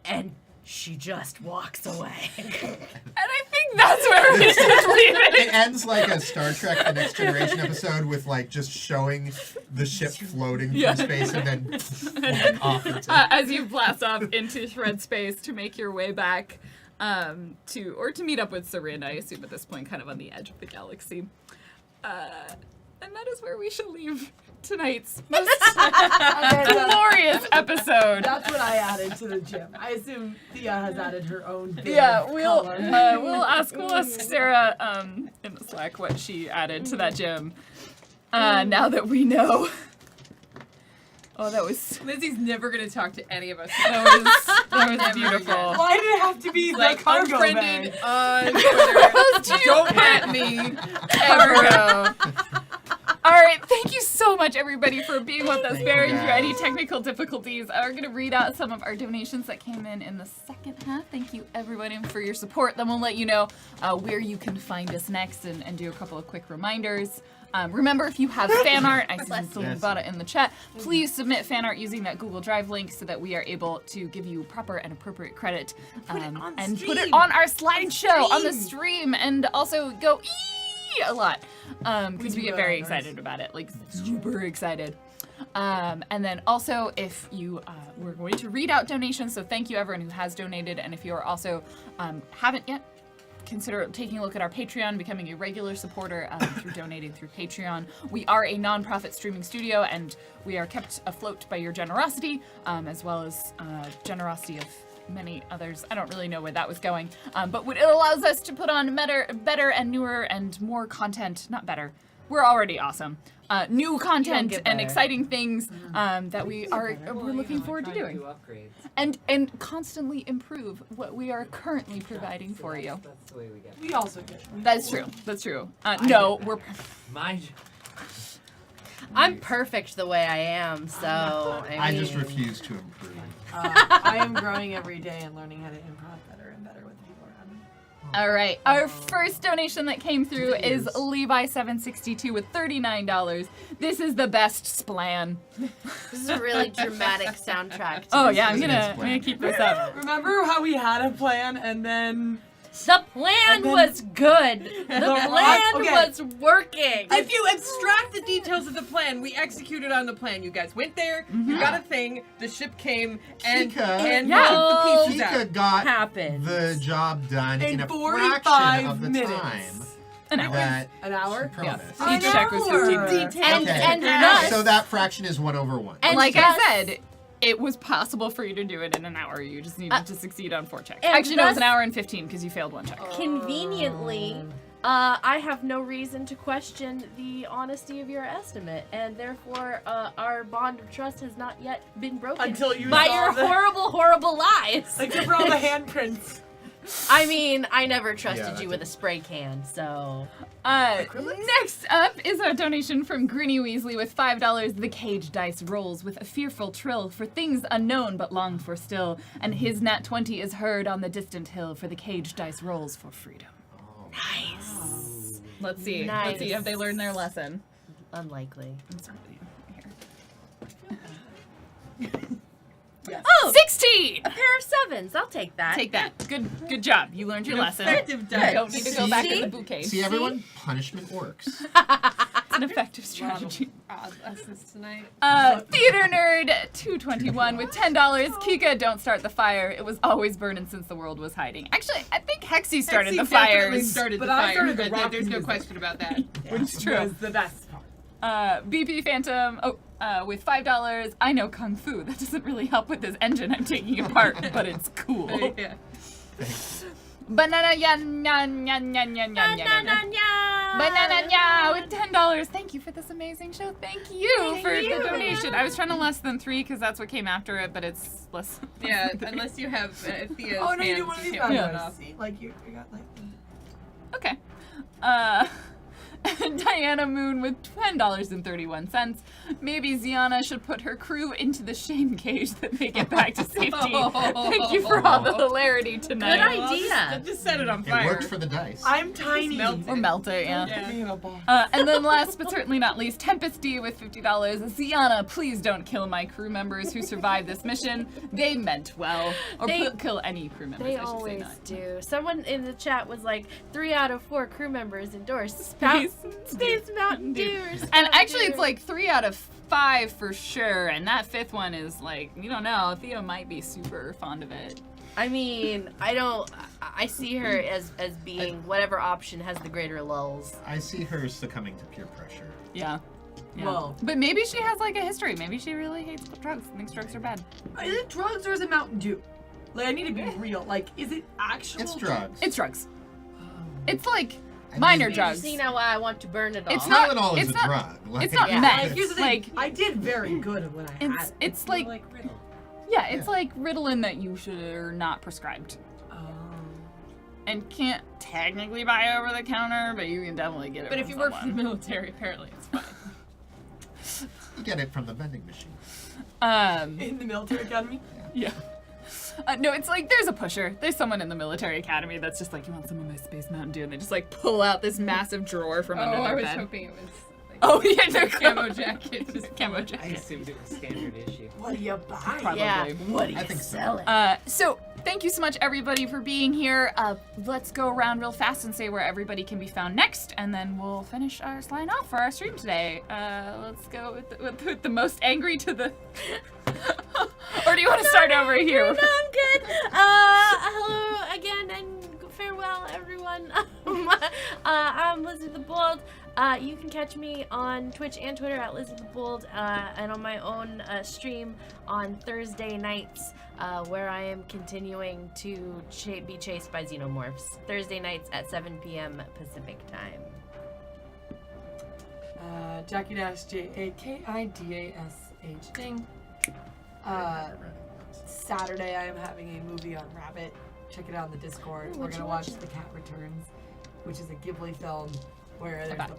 S4: And she just walks away.
S2: And I think that's where we should leave it.
S3: It ends like a Star Trek The Next Generation episode with like just showing the ship floating through space and then flying off into
S2: As you blast off into shred space to make your way back to meet up with Sarin, I assume at this point, kind of on the edge of the galaxy. And that is where we shall leave tonight's most glorious episode.
S1: That's what I added to the gym. I assume Thea has added her own bit
S2: Yeah,
S1: of
S2: we'll
S1: color.
S2: ask Sarah in the Slack what she added to that gym. Now that we know. Oh, that was
S5: Lizzie's never gonna talk to any of us.
S2: that was beautiful.
S1: Why did it have to be
S5: Like
S1: the cargo
S5: unfriended
S1: bag?
S5: on Twitter. Don't at me ever.
S2: All right, thank you so much, everybody, for being with us,
S3: Thank
S2: bearing
S3: you,
S2: through
S3: guys.
S2: any technical difficulties. We're going to read out some of our donations that came in the second half. Thank you, everybody, for your support. Then we'll let you know where you can find us next and do a couple of quick reminders. Remember, if you have fan art, I see someone
S3: Yes.
S2: bought it in the chat, please submit fan art using that Google Drive link so that we are able to give you proper and appropriate credit.
S1: Put it on
S2: and
S1: stream.
S2: put it on our slideshow on the stream, and also go a lot because we
S1: do
S2: get
S1: that
S2: very
S1: on ours.
S2: excited about it, like super excited. And then also, if you we're going to read out donations, so thank you everyone who has donated, and if you are also haven't yet, consider taking a look at our Patreon, becoming a regular supporter through donating through Patreon. We are a non-profit streaming studio, and we are kept afloat by your generosity, as well as generosity of many others. I don't really know where that was going, but it allows us to put on better and newer and more content. Not better. We're already awesome. New content
S4: get
S2: and
S4: better.
S2: exciting things that we're looking forward to doing,
S6: Upgrades.
S2: and constantly improve what we are currently providing for you.
S6: That's the way we get.
S1: We also get.
S2: That's true. That's true. No, we're.
S6: My.
S4: I'm perfect the way I am, so
S3: I just
S4: mean,
S3: refuse to improve.
S1: I am growing every day and learning how to improv better and better with the people around me.
S2: All right. Our first donation that came through is Levi762 with $39. This is the best splan.
S4: This is a really dramatic soundtrack. to
S2: Oh
S4: this
S2: yeah, I'm
S4: movie.
S2: gonna keep this up.
S1: Remember how we had a plan and then
S4: The plan was good. The plan
S1: Okay.
S4: was working.
S5: If you abstract the details of the plan, we executed on the plan. You guys went there, you got a thing, the ship came, and
S3: Kika.
S5: and
S2: Yeah.
S5: took the pieces out.
S3: Kika got
S4: Happened.
S3: the job done in a
S1: 45
S3: fraction of the
S1: minutes.
S3: time
S2: An hour.
S3: that
S1: An hour?
S3: she promised.
S1: An
S2: Each check was
S1: hour.
S2: 15 minutes.
S4: And
S3: Okay.
S4: and thus,
S3: So that fraction is 1/1.
S4: and
S2: Like
S4: thus-
S2: I said, it was possible for you to do it in an hour. You just needed to succeed on 4 checks.
S4: and
S2: Actually, no, it was
S4: thus-
S2: an hour and 15 because you failed 1 check.
S4: conveniently, I have no reason to question the honesty of your estimate, and therefore our bond of trust has not yet been broken
S1: Until you
S4: by
S1: saw
S4: your
S1: the-
S4: horrible lies.
S1: Except for all the handprints.
S4: I mean, I never trusted
S3: Yeah,
S4: you with a spray can, so...
S2: Next up is a donation from Grinny Weasley with $5. The cage dice rolls with a fearful trill for things unknown but longed for still, and his nat 20 is heard on the distant hill for the cage dice rolls for freedom.
S4: Nice.
S2: Let's see.
S4: Nice.
S2: Let's see if they learned their lesson.
S4: Unlikely.
S2: It's really here.
S1: Yes.
S4: Oh!
S2: 16!
S4: A pair of sevens. I'll take that.
S2: Take that. Good job. You learned your lesson.
S6: Effective
S2: You
S6: dice.
S2: don't need to go back to
S4: See?
S2: the bouquet.
S3: See, everyone? Punishment works.
S2: It's an effective strategy.
S5: Odd lessons tonight.
S2: Theater Nerd 221 with $10. Kika, don't start the fire. It was always burning since the world was hiding. Actually, I think Hexy started
S5: Hexy
S2: the
S5: definitely
S2: fires.
S5: started
S1: But
S5: the
S1: I
S5: fire,
S1: started the
S5: but
S1: rock
S5: there's no
S1: music.
S5: question about that.
S2: Which is true.
S1: Was the best part.
S2: BP Phantom with $5. I know Kung Fu. That doesn't really help with this engine I'm taking apart, but it's cool.
S5: Yeah.
S2: Banana yan yan yan yan yan yan yan. Banana ya with $10. Thank you for this amazing show. Thank you for the donation. I was trying to less than 3 because that's what came after it, but it's less.
S5: Yeah, unless you have Thea's
S1: Oh no, you
S5: hands,
S1: didn't want to
S5: you
S1: do
S5: can't
S1: that.
S5: pull it off.
S1: See, like you got like.
S2: Okay. Diana Moon with $10.31. Maybe Ziana should put her crew into the shame cage that they get back to safety. Thank you for all the hilarity tonight.
S4: Good idea.
S5: Just set it on
S3: It
S5: fire.
S3: worked for the dice.
S1: I'm tiny.
S5: melt
S2: Or melt it, yeah.
S5: Yeah.
S1: Being a boss.
S2: And then last but certainly not least, Tempest D with $50. Ziana, please don't kill my crew members who survived this mission. They meant well. Or
S4: They-
S2: kill any crew members,
S4: They
S2: I should say
S4: always
S2: not.
S4: do. Someone in the chat was like, 3 out of 4 crew members endorse Space Mountain Dew.
S2: And actually, it's like 3 out of 5 for sure. And that 5th one is like, you don't know. Theo might be super fond of it.
S4: I mean, I see her as being whatever option has the greater lulls.
S3: I see her succumbing to peer pressure.
S2: Yeah. Yeah.
S1: Whoa.
S2: But maybe she has like a history. Maybe she really hates drugs and thinks drugs are bad.
S1: Is it drugs or is it Mountain Dew? Like I need to be real. Like, is it actual?
S3: It's drugs.
S2: It's drugs. It's like
S3: I mean,
S2: minor
S3: maybe
S2: drugs.
S4: See now why I want to burn it all.
S2: It's not-
S3: Tylenol is
S2: it's
S3: a
S2: not-
S3: drug. Like,
S2: It's not
S4: Yeah.
S2: meth.
S1: Like, here's the thing.
S2: Like,
S1: I did very good when I had it.
S2: it's like,
S6: Riddle.
S2: yeah, it's like Ritalin that you should are not prescribed. And can't technically buy over the counter, but you can definitely get it
S5: But
S2: from
S5: if you work for the
S2: someone.
S5: military, apparently it's fine.
S3: You get it from the vending machine.
S1: In the military academy.
S2: Yeah. No, it's like there's a pusher. There's someone in the military academy that's just like, you want some of my Space Mountain Dew? And they just like pull out this massive drawer from under
S5: Oh,
S2: their
S5: I was
S2: bed.
S5: hoping it was like
S2: Oh, yeah, their
S5: camo jacket.
S2: Just camo
S6: I
S2: jacket.
S6: assumed it was standard issue.
S1: What do you buy?
S2: Probably.
S4: Yeah. What are you
S3: I think so.
S4: selling?
S2: So thank you so much, everybody, for being here. Let's go around real fast and say where everybody can be found next, and then we'll finish our sign off for our stream today. Let's go with the most angry to the. Or do you want to start over here?
S4: No, I'm good. Hello again and farewell, everyone. I'm Lizzie the Bold. You can catch me on Twitch and Twitter at Lizzie the Bold, and on my own stream on Thursday nights, where I am continuing to be chased by xenomorphs. Thursday nights at 7 p.m. Pacific time.
S1: Jackie JakidasH ding. Saturday I am having a movie on Rabbit. Check it out on the Discord.
S4: Ooh,
S1: We're
S4: what
S1: gonna
S4: you
S1: watch
S4: watching?
S1: The Cat Returns, which is a Ghibli film where there's
S2: About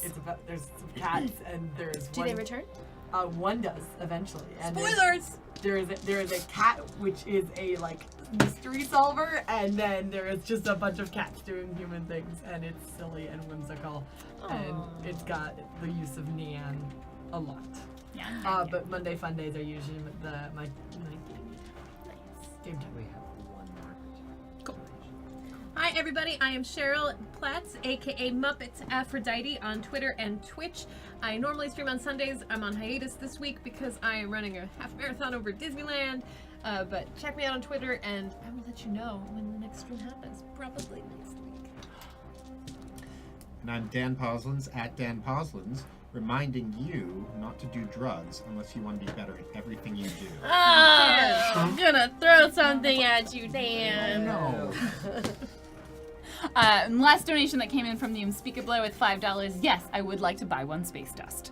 S1: it's about there's some cats and there's
S4: Do
S1: one.
S4: they return?
S1: One does eventually. And
S5: Spoilers!
S1: There is a cat which is a like mystery solver, and then there is just a bunch of cats doing human things, and it's silly and whimsical, and it's got the use of neon a lot.
S2: Yeah.
S1: But Monday fun days are usually my game time.
S6: We have one more.
S5: Hi everybody, I am Cheryl Platts, aka Muppets Aphrodite on Twitter and Twitch. I normally stream on Sundays. I'm on hiatus this week because I am running a half marathon over at Disneyland. But check me out on Twitter and I will let you know when the next stream happens. Probably next week.
S3: And I'm Dan Poslins at Dan Poslins, reminding you not to do drugs unless you want to be better at everything you do.
S4: I'm gonna throw something at you, Dan.
S3: No.
S2: And last donation that came in from the Unspeakable with $5. Yes, I would like to buy one space dust.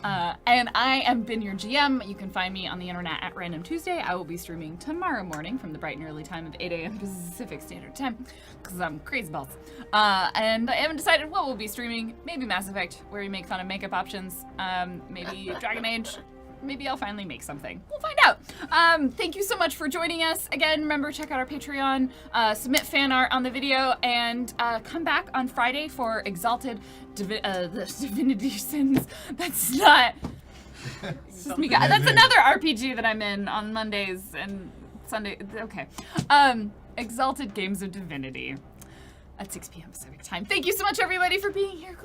S2: And I am Bin, your GM. You can find me on the internet at Random Tuesday. I will be streaming tomorrow morning from the bright and early time of 8 a.m. Pacific Standard Time, because I'm crazy balls. And I haven't decided what we'll be streaming. Maybe Mass Effect, where we make fun of makeup options. Maybe Dragon Age. Maybe I'll finally make something. We'll find out. Thank you so much for joining us. Again, remember, check out our Patreon, submit fan art on the video, and come back on Friday for Exalted the Divinity Sins. That's not... It's just me, that's another RPG that I'm in on Mondays and Sunday. Okay. Exalted Games of Divinity at 6 p.m. Pacific Time. Thank you so much, everybody, for being here.